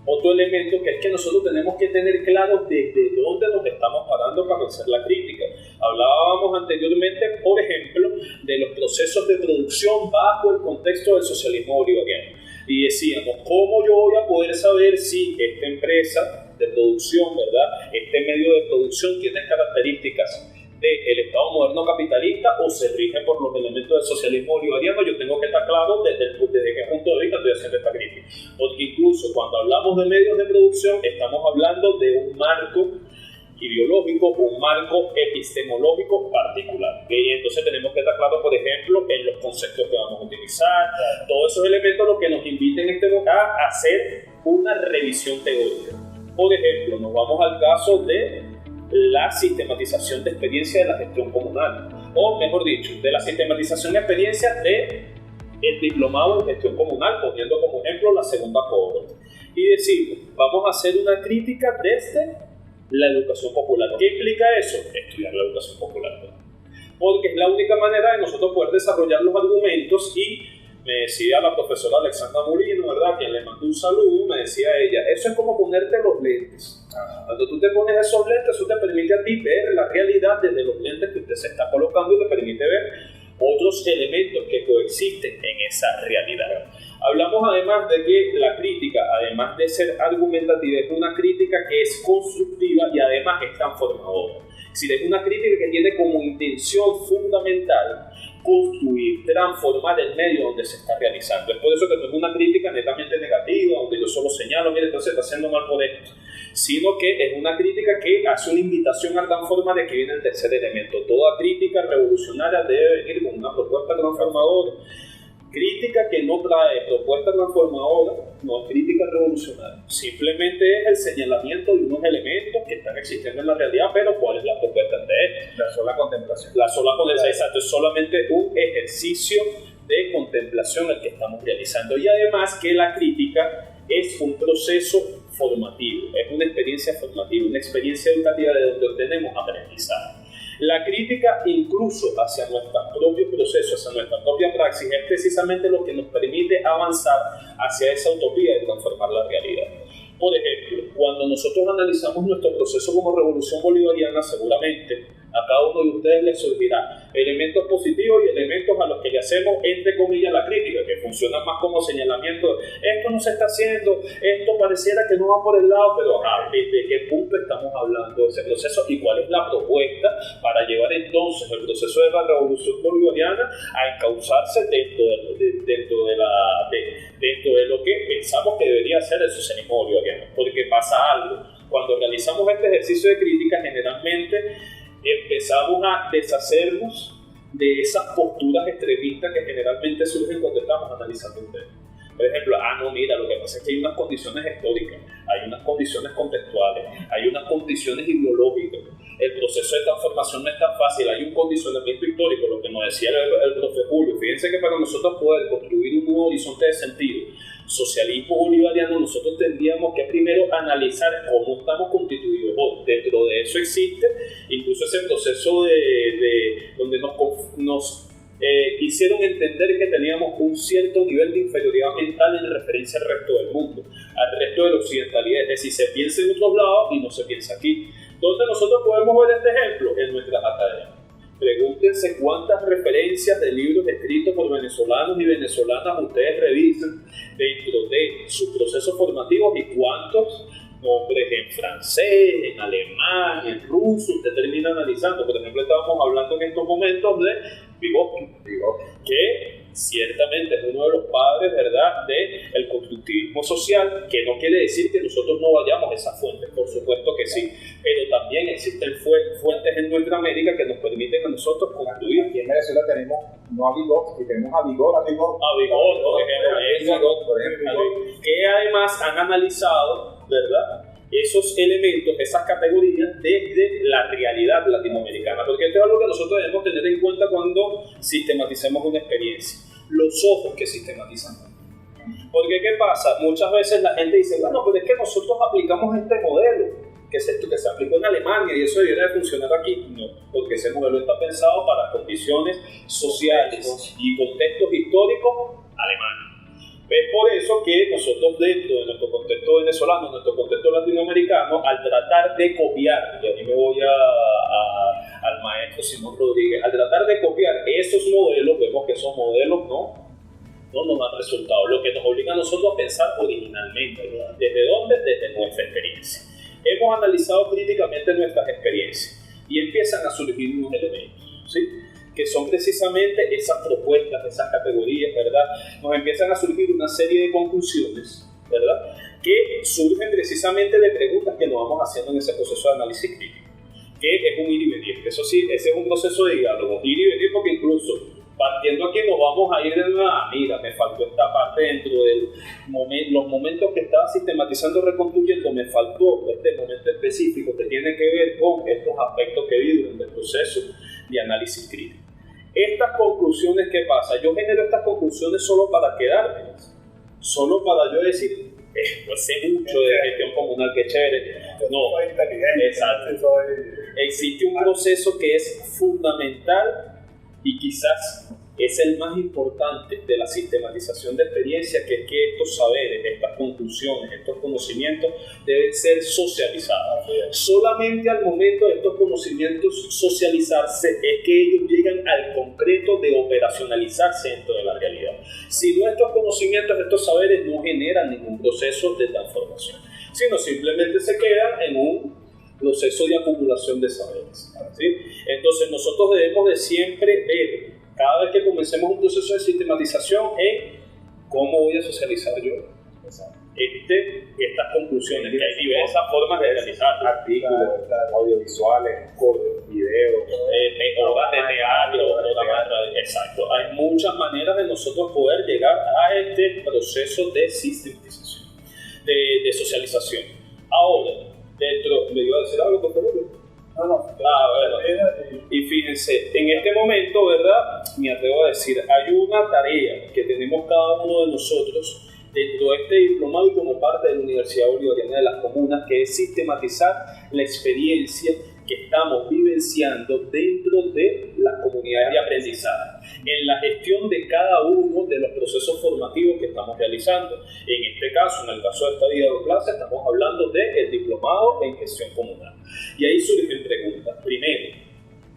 C: otro elemento, que es que nosotros tenemos que tener claro desde dónde nos estamos parando para hacer la crítica. Hablábamos anteriormente, por ejemplo, de los procesos de producción bajo el contexto del socialismo bolivariano. Y decíamos, ¿cómo yo voy a poder saber si esta empresa de producción, ¿verdad?, este medio de producción tiene características del Estado moderno capitalista o se rige por los elementos del socialismo bolivariano? Yo tengo que estar claro desde qué punto de vista estoy haciendo esta crítica. Porque incluso cuando hablamos de medios de producción, estamos hablando de un marco ideológico, un marco epistemológico particular. Y entonces tenemos que estar claros, por ejemplo, en los conceptos que vamos a utilizar, todos esos elementos lo que nos inviten a hacer una revisión teórica. Por ejemplo, nos vamos al caso de la sistematización de experiencia de la gestión comunal, o mejor dicho, de la sistematización de experiencia del diplomado en gestión comunal, poniendo como ejemplo la segunda cohorte. Y decimos, vamos a hacer una crítica desde la educación popular. ¿Qué implica eso? Estudiar la educación popular. Porque es la única manera de nosotros poder desarrollar los argumentos. Y me decía la profesora Alexandra Molino, ¿verdad?, quien le mandó un saludo, me decía ella, eso es como ponerte los lentes. Cuando tú te pones esos lentes, eso te permite a ti ver la realidad desde los lentes que usted se está colocando y te permite ver otros elementos que coexisten en esa realidad. Hablamos además de que la crítica, además de ser argumentativa, es una crítica que es constructiva y además es transformadora. Es decir, es una crítica que tiene como intención fundamental construir, transformar el medio donde se está realizando. Es por eso que no es una crítica netamente negativa, donde yo solo señalo, mire, entonces está haciendo mal por esto, sino que es una crítica que hace una invitación a transformar, de que viene el tercer elemento. Toda crítica revolucionaria debe venir con una propuesta transformadora. Crítica que no trae propuesta transformadora no es crítica revolucionaria, simplemente es el señalamiento de unos elementos que están existiendo en la realidad, pero ¿cuál es la propuesta de esto?
E: La sola contemplación.
C: La sola contemplación, exacto, es solamente un ejercicio de contemplación el que estamos realizando. Y además que la crítica es un proceso formativo, es una experiencia formativa, una experiencia educativa de donde obtenemos aprendizaje. La crítica incluso hacia nuestros propios procesos, hacia nuestra propia praxis, es precisamente lo que nos permite avanzar hacia esa utopía de transformar la realidad. Por ejemplo, cuando nosotros analizamos nuestro proceso como revolución bolivariana, seguramente a cada uno de ustedes les surgirá elementos positivos y elementos a los que le hacemos, entre comillas, la crítica, que funcionan más como señalamiento. Esto no se está haciendo, esto pareciera que no va por el lado, pero ¿desde qué punto estamos hablando de ese proceso y cuál es la propuesta para llevar entonces el proceso de la revolución bolivariana a encauzarse dentro de lo que pensamos que debería ser el socialismo bolivariano? Porque pasa algo. Cuando realizamos este ejercicio de crítica, generalmente empezamos a deshacernos de esas posturas extremistas que generalmente surgen cuando estamos analizando un tema. Por ejemplo, no, mira, lo que pasa es que hay unas condiciones históricas, hay unas condiciones contextuales, hay unas condiciones ideológicas. El proceso de transformación no es tan fácil, hay un condicionamiento histórico, lo que nos decía el profe Julio. Fíjense que para nosotros poder construir un nuevo horizonte de sentido, socialismo bolivariano, nosotros tendríamos que primero analizar cómo estamos constituidos. Dentro de eso existe incluso ese proceso de donde nos hicieron entender que teníamos un cierto nivel de inferioridad mental en referencia al resto del mundo, al resto de la occidentalidad. Es decir, se piensa en otros lados y no se piensa aquí. ¿Dónde nosotros podemos ver este ejemplo? En nuestras academias. Pregúntense cuántas referencias de libros escritos por venezolanos y venezolanas ustedes revisan dentro de sus procesos formativos y cuántos nombres en francés, en alemán, en ruso, usted termina analizando. Por ejemplo, estábamos hablando en estos momentos de Vygotsky, que ciertamente es uno de los padres, ¿verdad?, del constructivismo social, que no quiere decir que nosotros no vayamos a esas fuentes, por supuesto que sí, pero también existen fuentes en nuestra América que nos permiten a nosotros construir.
E: Aquí en Venezuela tenemos no a Vygotsky, tenemos a Vygotsky,
C: por ejemplo, que además han analizado, ¿verdad?, esos elementos, esas categorías desde la realidad latinoamericana, porque esto es algo que nosotros debemos tener en cuenta cuando sistematicemos una experiencia, los ojos que sistematizan. Porque ¿qué pasa? Muchas veces la gente dice, bueno, pero es que nosotros aplicamos este modelo que se aplicó en Alemania y eso debería de funcionar aquí. No, porque ese modelo está pensado para condiciones sociales y contextos históricos alemanes. Es por eso que nosotros, dentro de nuestro contexto venezolano, nuestro contexto latinoamericano, al tratar de copiar, y ahí me voy al maestro Simón Rodríguez, al tratar de copiar esos modelos, vemos que esos modelos no nos han resultado, lo que nos obliga a nosotros a pensar originalmente. ¿Desde dónde? Desde nuestra experiencia. Hemos analizado críticamente nuestras experiencias y empiezan a surgir unos elementos, ¿sí?, que son precisamente esas propuestas, esas categorías, ¿verdad? Nos empiezan a surgir una serie de conclusiones, ¿verdad?, que surgen precisamente de preguntas que nos vamos haciendo en ese proceso de análisis crítico, que es un ir y venir. Eso sí, ese es un proceso de diálogo, ir y venir, porque incluso partiendo aquí nos vamos a ir de una, mira, me faltó esta parte dentro de los momentos que estaba sistematizando, reconstruyendo, me faltó este momento específico que tiene que ver con estos aspectos que vi durante el proceso de análisis crítico. Estas conclusiones, ¿qué pasa? Yo genero estas conclusiones solo para quedarme, solo para yo decir, pues sé mucho de gestión comunal, qué chévere. No,
D: soy inteligente,
C: exacto. Existe un proceso que es fundamental y quizás es el más importante de la sistematización de experiencias, que es que estos saberes, estas conclusiones, estos conocimientos deben ser socializados. Solamente al momento de estos conocimientos socializarse es que ellos llegan al concreto de operacionalizarse dentro de la realidad. Si nuestros conocimientos, estos saberes no generan ningún proceso de transformación, sino simplemente se quedan en un proceso de acumulación de saberes, ¿sí? Entonces nosotros debemos de siempre ver, cada vez que comencemos un proceso de sistematización, en cómo voy a socializar yo estas conclusiones, que hay diversas formas de realizar
E: artículos, audiovisuales, videos,
C: obras de teatro, programas de radio. Exacto, hay muchas maneras de nosotros poder llegar a este proceso de sistematización, de socialización. Ahora, ¿me iba a decir algo, por favor?
D: No.
C: Bueno. Y fíjense, en este momento, ¿verdad?, me atrevo a decir, hay una tarea que tenemos cada uno de nosotros dentro de este diplomado y como parte de la Universidad Bolivariana de las Comunas, que es sistematizar la experiencia que estamos vivenciando dentro de las comunidades de aprendizaje, en la gestión de cada uno de los procesos formativos que estamos realizando. En este caso, en el caso de esta videoclase, estamos hablando del diplomado en gestión comunal. Y ahí surgen preguntas. Primero,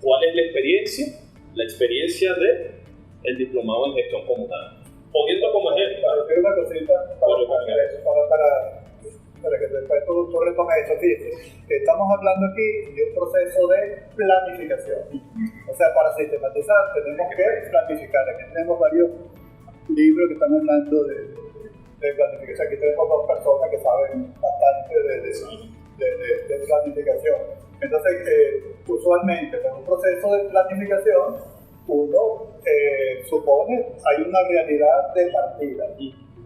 C: ¿cuál es la experiencia? La experiencia del diplomado en gestión comunal. Poniendo como ejemplo.
D: Para una cosita, para que después tú retomes eso. Fíjate, estamos hablando aquí de un proceso de planificación. O sea, para sistematizar tenemos que planificar. Aquí tenemos varios libros que están hablando de planificación. Aquí tenemos dos personas que saben bastante de planificación. Entonces, usualmente en un proceso de planificación uno supone hay una realidad de partida.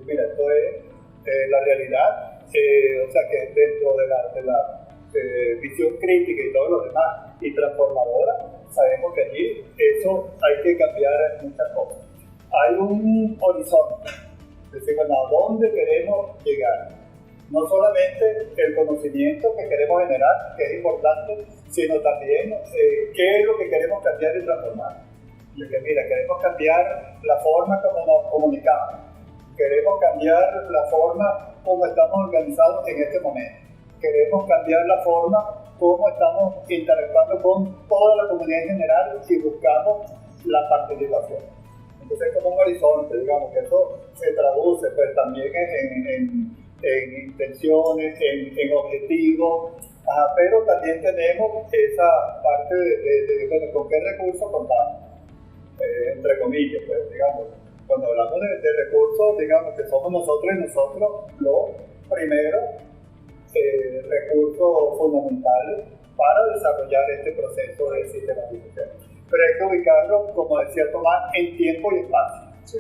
D: Mira, esto es la realidad. O sea que dentro de la visión crítica y todo lo demás y transformadora, sabemos que allí eso hay que cambiar muchas cosas. Hay un horizonte, es decir, bueno, ¿a dónde queremos llegar? No solamente el conocimiento que queremos generar, que es importante, sino también qué es lo que queremos cambiar y transformar. Porque mira, queremos cambiar la forma como nos comunicamos, queremos cambiar la forma como estamos organizados en este momento, queremos cambiar la forma como estamos interactuando con toda la comunidad en general y buscamos la participación. Entonces es como un horizonte, digamos, que eso se traduce pues también en intenciones, en objetivos, pero también tenemos esa parte de bueno, con qué recursos contamos. entre comillas, pues, digamos. Cuando hablamos de recursos, digamos que somos nosotros y nosotros los primeros recursos fundamentales para desarrollar este proceso de sistematización. Pero hay que ubicarlo, como decía Tomás, en tiempo y espacio.
E: Sí.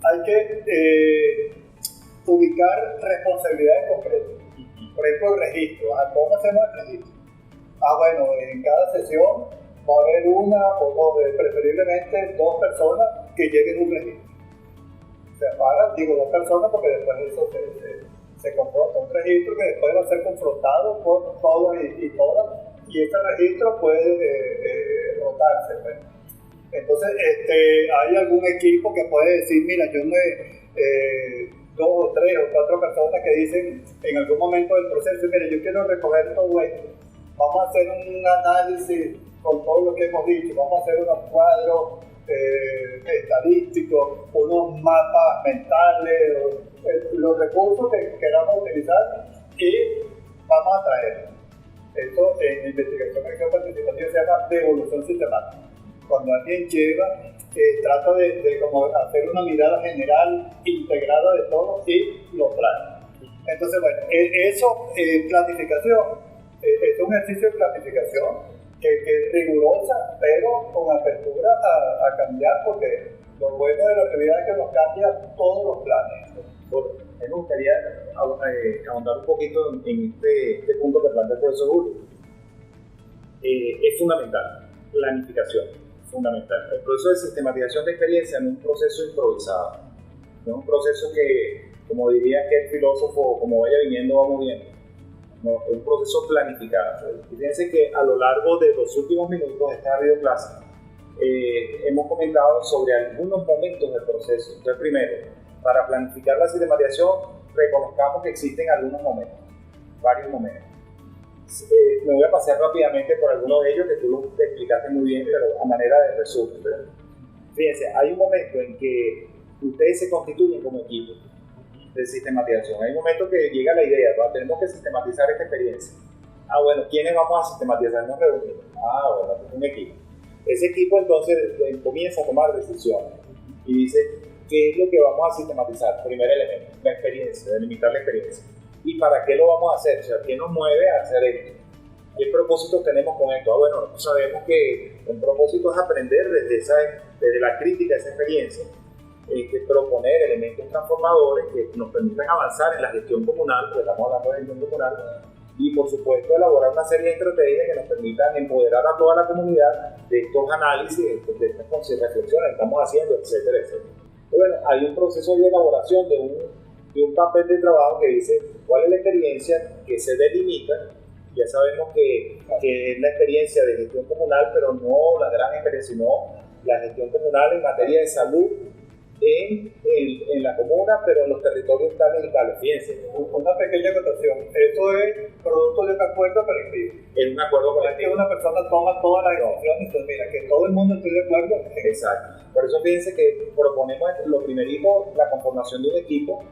D: Hay que ubicar responsabilidades concretas. Por ejemplo, el registro. ¿Cómo hacemos el registro? Bueno, en cada sesión va a haber una o dos, preferiblemente dos personas que lleven un registro. Digo dos personas porque después de eso se confronta un registro que después va a ser confrontado por todos y todas, y este registro puede rotarse. Pues. Entonces, hay algún equipo que puede decir, mira, dos o tres o cuatro personas que dicen en algún momento del proceso, mira, yo quiero recoger todo esto, vamos a hacer un análisis con todo lo que hemos dicho, vamos a hacer unos cuadros estadísticos, unos mapas mentales, los recursos que queramos utilizar y vamos a traer. Esto en investigación y acción participativa se llama devolución sistemática. Cuando alguien lleva, trata de como hacer una mirada general, integrada de todo y lo trae. Entonces, bueno, eso, planificación, es un ejercicio de planificación que es rigurosa, pero con apertura a cambiar, porque lo bueno de la actividad es que nos cambia todos los planes.
E: Bueno, me gustaría ahondar un poquito en este punto que plantea el profesor Julio. Es fundamental, planificación, fundamental. El proceso de sistematización de experiencia no es un proceso improvisado, no es un proceso que, como diría aquel filósofo, como vaya viniendo, vamos viendo. No, es un proceso planificado. Fíjense que a lo largo de los últimos minutos de esta videoclase hemos comentado sobre algunos momentos del proceso. Entonces, primero, para planificar la sistematización, reconozcamos que existen algunos momentos, varios momentos. Me voy a pasar rápidamente por algunos de ellos que tú lo explicaste muy bien, pero a manera de resumen. Fíjense, hay un momento en que ustedes se constituyen como equipo de sistematización. Hay un momento que llega la idea, ¿no? Tenemos que sistematizar esta experiencia. Bueno, ¿quiénes vamos a sistematizar? Nos reunimos. Bueno, es un equipo. Ese equipo entonces comienza a tomar decisiones y dice, ¿qué es lo que vamos a sistematizar? Primer elemento, la experiencia, delimitar la experiencia. ¿Y para qué lo vamos a hacer? O sea, ¿qué nos mueve a hacer esto? ¿Qué propósitos tenemos con esto? Bueno, nosotros sabemos que un propósito es aprender desde la crítica de esa experiencia, proponer elementos transformadores que nos permitan avanzar en la gestión comunal, porque estamos hablando de gestión comunal, y por supuesto elaborar una serie de estrategias que nos permitan empoderar a toda la comunidad de estos análisis, de estas reflexiones que estamos haciendo, etcétera, etcétera. Y bueno, hay un proceso de elaboración de un papel de trabajo que dice cuál es la experiencia que se delimita. Ya sabemos que es la experiencia de gestión comunal, pero no la gran experiencia, sino la gestión comunal en materia de salud en la comuna, pero en los territorios tales y tales. Fíjense.
D: Una pequeña acotación. Esto es producto de un acuerdo colectivo.
E: Es un acuerdo colectivo.
D: Es que una persona toma todas las decisiones y dice, mira, que todo el mundo esté de acuerdo.
E: Exacto. Por eso fíjense que proponemos lo primerito, la conformación de un equipo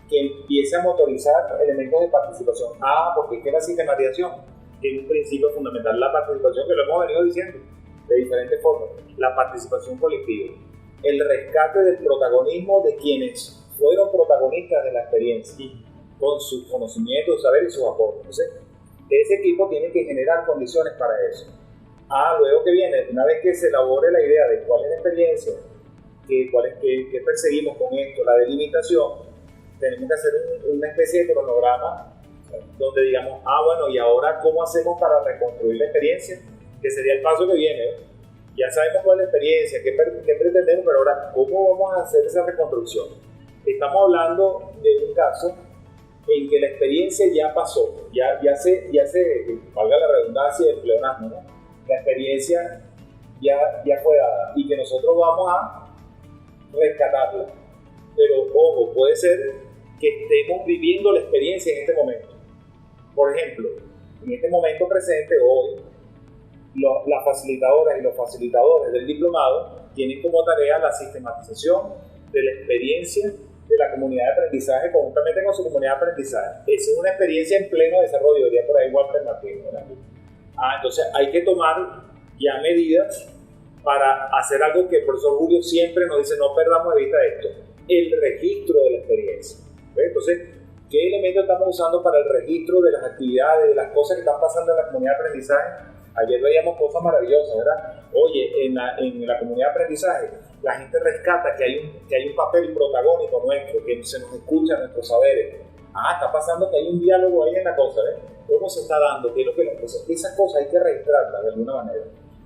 E: que empiece a motorizar elementos de participación. Porque es que la sistematización tiene un principio fundamental, la participación, que lo hemos venido diciendo de diferentes formas, la participación colectiva, el rescate del protagonismo de quienes fueron protagonistas de la experiencia, con sus conocimientos, saber y sus aportes. Entonces, ese equipo tiene que generar condiciones para eso. Luego que viene, una vez que se elabore la idea de cuál es la experiencia, qué perseguimos con esto, la delimitación, tenemos que hacer una especie de cronograma donde digamos, bueno, y ahora ¿cómo hacemos para reconstruir la experiencia? Que sería el paso que viene. Ya sabemos cuál es la experiencia, qué pretendemos, pero ahora, ¿cómo vamos a hacer esa reconstrucción? Estamos hablando de un caso en que la experiencia ya pasó, ya se valga la redundancia del pleonasmo, ¿no? La experiencia ya fue dada y que nosotros vamos a rescatarla. Pero, ojo, puede ser que estemos viviendo la experiencia en este momento. Por ejemplo, en este momento presente, hoy, las facilitadoras y los facilitadores del diplomado tienen como tarea la sistematización de la experiencia de la comunidad de aprendizaje conjuntamente con su comunidad de aprendizaje. Esa es una experiencia en pleno desarrollo, diría por ahí Walter Martínez, ¿verdad? Entonces hay que tomar ya medidas para hacer algo que el profesor Julio siempre nos dice, no perdamos de vista esto, el registro de la experiencia. ¿Ves? Entonces, ¿qué elementos estamos usando para el registro de las actividades, de las cosas que están pasando en la comunidad de aprendizaje? Ayer veíamos cosas maravillosas, ¿verdad? Oye, en la comunidad de aprendizaje, la gente rescata que hay un papel protagónico nuestro, que se nos escucha nuestros saberes. Está pasando que hay un diálogo ahí en la cosa, ¿ves? ¿Cómo se está dando? ¿Qué es lo que entonces, esas cosas hay que registrarlas de alguna manera.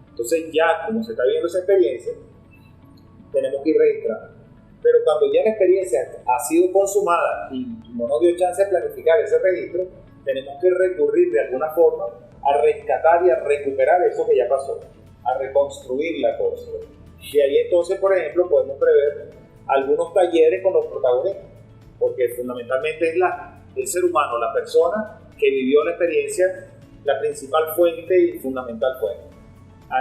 E: Entonces ya, como se está viendo esa experiencia, tenemos que ir registrando. Pero cuando ya la experiencia ha sido consumada y no nos dio chance de planificar ese registro, tenemos que recurrir de alguna forma a rescatar y a recuperar eso que ya pasó, a reconstruir la cosa. Y ahí entonces, por ejemplo, podemos prever algunos talleres con los protagonistas, porque fundamentalmente es el ser humano, la persona que vivió la experiencia, la principal fuente y fundamental fuente.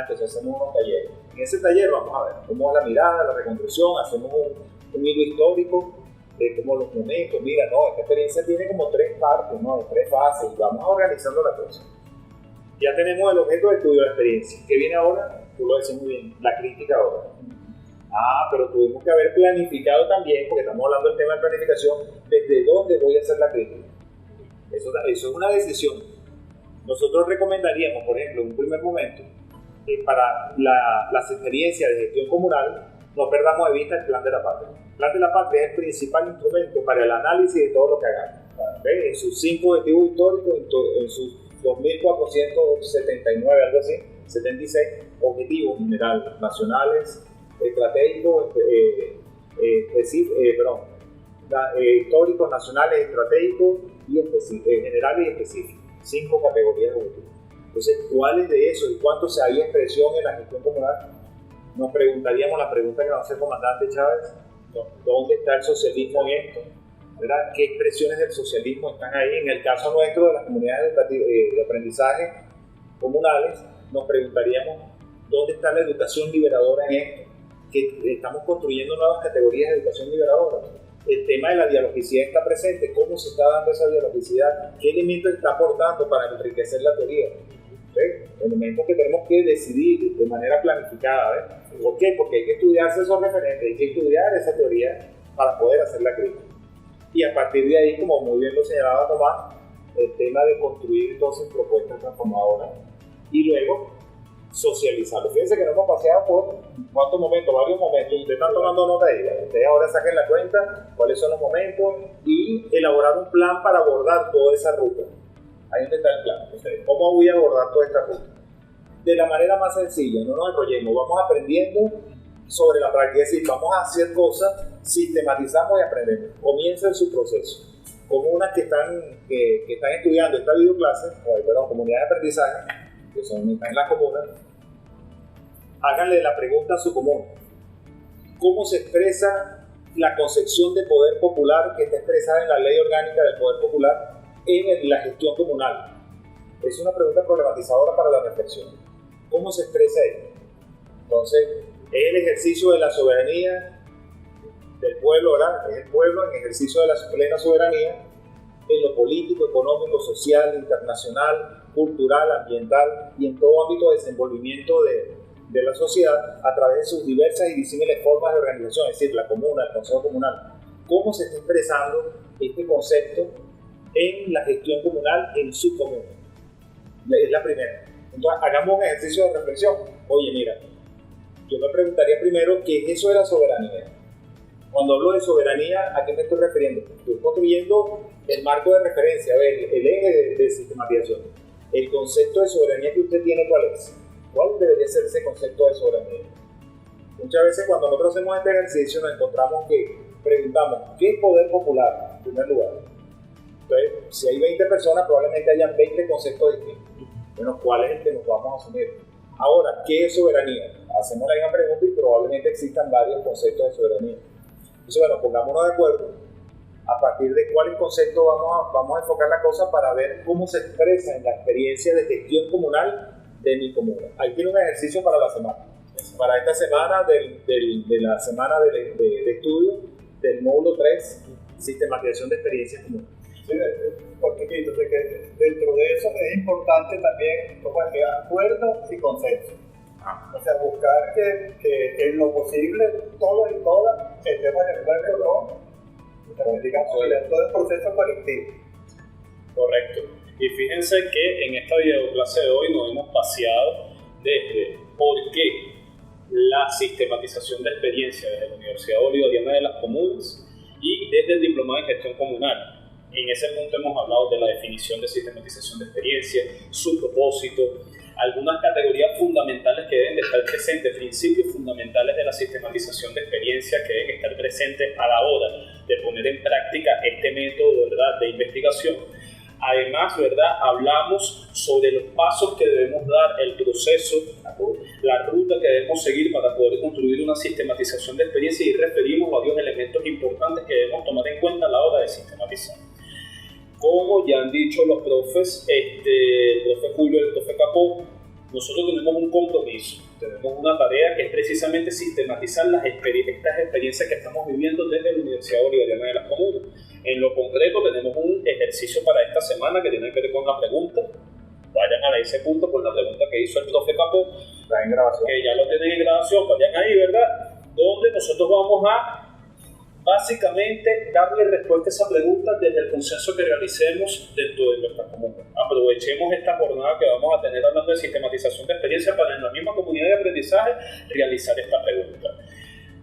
E: Entonces hacemos unos talleres. En ese taller vamos a ver cómo es la mirada, la reconstrucción, hacemos un hilo histórico de cómo los momentos, mira, esta experiencia tiene como 3 partes, 3 fases, y vamos organizando la cosa. Ya tenemos el objeto de estudio de la experiencia. ¿Qué viene ahora? Tú lo decías muy bien, la crítica ahora. Pero tuvimos que haber planificado también, porque estamos hablando del tema de planificación, desde dónde voy a hacer la crítica. Eso es una decisión. Nosotros recomendaríamos, por ejemplo, en un primer momento, para las experiencias de gestión comunal, no perdamos de vista el plan de la patria. El plan de la patria es el principal instrumento para el análisis de todo lo que hagamos. En sus 5 objetivos históricos, en sus 2.479, algo así, 76 objetivos generales, nacionales, estratégicos, históricos, nacionales, estratégicos y generales y específicos. 5 categorías de objetivos. Entonces, ¿cuáles de esos y cuánto se había expresión en la gestión comunal? Nos preguntaríamos la pregunta que nos hace el comandante Chávez: ¿dónde está el socialismo en esto? ¿Verdad? ¿Qué expresiones del socialismo están ahí? En el caso nuestro de las comunidades de aprendizaje comunales, nos preguntaríamos ¿dónde está la educación liberadora en esto? Que estamos construyendo nuevas categorías de educación liberadora. El tema de la dialogicidad está presente. ¿Cómo se está dando esa dialogicidad? ¿Qué elementos está aportando para enriquecer la teoría? ¿Ves? Elementos que tenemos que decidir de manera planificada. ¿Ves? ¿Por qué? Porque hay que estudiarse esos referentes, hay que estudiar esa teoría para poder hacer la crítica. Y a partir de ahí, como muy bien lo señalaba Tomás, el tema de construir entonces propuestas transformadoras y luego socializarlo. Fíjense que nos hemos paseado por varios momentos. Ustedes están tomando nota ahí. Ustedes ahora saquen la cuenta, cuáles son los momentos y elaborar un plan para abordar toda esa ruta. Ahí está el plan. ¿Cómo voy a abordar toda esta ruta? De la manera más sencilla, no nos enrollemos, vamos aprendiendo sobre la práctica, es decir, vamos a hacer cosas, sistematizamos y aprendemos. Comiencen su proceso. Comunas que están estudiando esta videoclase, comunidades de aprendizaje, que están en las comunas, háganle la pregunta a su comuna: ¿cómo se expresa la concepción de poder popular que está expresada en la Ley Orgánica del Poder Popular en la gestión comunal? Es una pregunta problematizadora para la reflexión. ¿Cómo se expresa esto? Entonces, es el ejercicio de la soberanía del pueblo, ¿verdad? Es el pueblo en ejercicio de la plena soberanía en lo político, económico, social, internacional, cultural, ambiental y en todo ámbito de desenvolvimiento de la sociedad a través de sus diversas y disímiles formas de organización, es decir, la comuna, el consejo comunal. ¿Cómo se está expresando este concepto en la gestión comunal en su comuna? Es la primera. Entonces, hagamos un ejercicio de reflexión. Oye, mira, yo me preguntaría primero qué es eso de la soberanía. Cuando hablo de soberanía, ¿a qué me estoy refiriendo? Estoy construyendo el marco de referencia, a ver, el eje de sistematización. El concepto de soberanía que usted tiene, ¿cuál es? ¿Cuál debería ser ese concepto de soberanía? Muchas veces cuando nosotros hacemos este ejercicio nos encontramos que preguntamos, ¿qué es poder popular? En primer lugar. Entonces, si hay 20 personas, probablemente hayan 20 conceptos distintos. Bueno, ¿cuál es el que nos vamos a asumir? Ahora, ¿qué es soberanía? Hacemos la misma pregunta y probablemente existan varios conceptos de soberanía. Entonces, bueno, pongámonos de acuerdo a partir de cuál concepto vamos a enfocar la cosa para ver cómo se expresa en la experiencia de gestión comunal de mi comuna. Ahí tiene un ejercicio para la semana. Para esta semana de la semana de estudio del módulo 3, sistematización de experiencias comunes.
D: Sí, porque entonces que dentro de eso es importante también como que acuerdos y consenso. O sea, buscar que en lo posible todos y todas estemos de acuerdo con, digamos, todo el proceso colectivo.
C: Correcto. Y fíjense que en esta videoclase de hoy nos hemos paseado desde por qué la sistematización de experiencia desde la Universidad Bolivariana de las Comunas y desde el Diplomado en Gestión Comunal. En ese punto hemos hablado de la definición de sistematización de experiencia, su propósito, algunas categorías fundamentales que deben de estar presentes, principios fundamentales de la sistematización de experiencia que deben estar presentes a la hora de poner en práctica este método, ¿verdad?, de investigación. Además, ¿verdad?, hablamos sobre los pasos que debemos dar, el proceso, la ruta que debemos seguir para poder construir una sistematización de experiencia y referimos varios elementos importantes que debemos tomar en cuenta a la hora de sistematizar. Como ya han dicho los profes, el profe Julio y el profe Capó, nosotros tenemos un compromiso, tenemos una tarea que es precisamente sistematizar estas experiencias que estamos viviendo desde la Universidad Bolivariana de las Comunas. En lo concreto tenemos un ejercicio para esta semana que tiene que ver con la pregunta. Vayan a ese punto con la pregunta que hizo el profe Capó,
E: Está en grabación.
C: que ya lo tienen en grabación, vayan ahí, ¿verdad? Donde nosotros vamos a básicamente darle respuesta a esa pregunta desde el consenso que realicemos dentro de nuestra comunidad. Aprovechemos esta jornada que vamos a tener hablando de sistematización de experiencia para en la misma comunidad de aprendizaje realizar esta pregunta.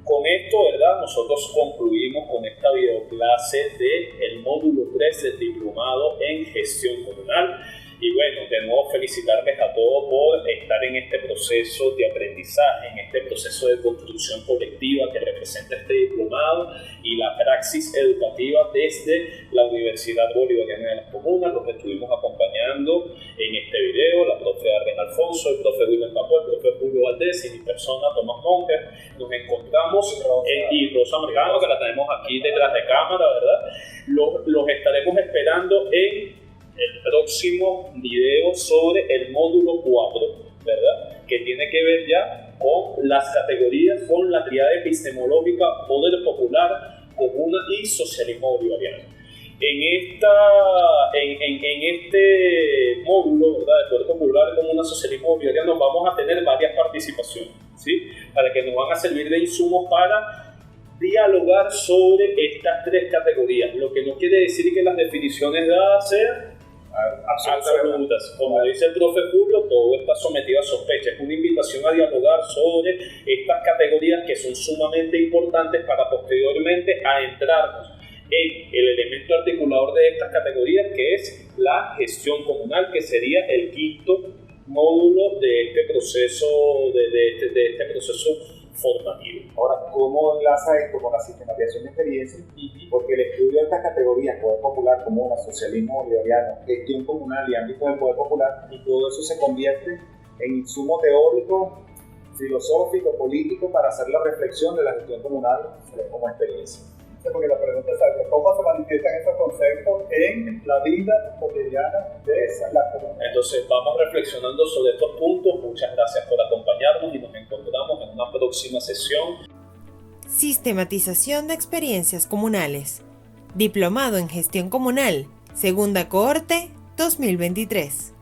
C: Con esto, ¿verdad?, nosotros concluimos con esta videoclase del módulo 3 del Diplomado en Gestión Comunal. Y bueno, de nuevo felicitarles a todos por estar en este proceso de aprendizaje, en este proceso de construcción colectiva que representa este diplomado y la praxis educativa desde la Universidad Bolivariana de las Comunas. Los estuvimos acompañando en este video, la profe Arlen Alfonso, el profe William Capó, el profe Julio Valdés y mi persona, Tomás Monge. Nos encontramos y Rosa Mercado, que la tenemos aquí detrás de cámara, ¿verdad? Los estaremos esperando en el próximo video sobre el módulo 4, ¿verdad?, que tiene que ver ya con las categorías, con la triada epistemológica, poder popular, comuna y socialismo bolivariano. En este módulo, ¿verdad?, de poder popular, comuna, socialismo bolivariano, vamos a tener varias participaciones, ¿sí?, para que nos van a servir de insumos para dialogar sobre estas tres categorías, lo que no quiere decir que las definiciones dadas sean absolutas. Como dice el profe Julio, todo está sometido a sospecha. Es una invitación a dialogar sobre estas categorías que son sumamente importantes para posteriormente adentrarnos en el elemento articulador de estas categorías, que es la gestión comunal, que sería el quinto módulo de este proceso, de este proceso formativo.
E: Ahora, ¿cómo enlaza esto con la sistematización de experiencias? Porque el estudio de estas categorías, poder popular, comuna, socialismo bolivariano, gestión comunal y ámbito del poder popular, y todo eso se convierte en insumo teórico, filosófico, político para hacer la reflexión de la gestión comunal como experiencia.
D: Porque la pregunta es ¿cómo se manifiestan estos conceptos en la vida cotidiana de la comunidad?
C: Entonces vamos reflexionando sobre estos puntos. Muchas gracias por acompañarnos y nos encontramos en una próxima sesión.
A: Sistematización de experiencias comunales. Diplomado en Gestión Comunal. Segunda cohorte 2023.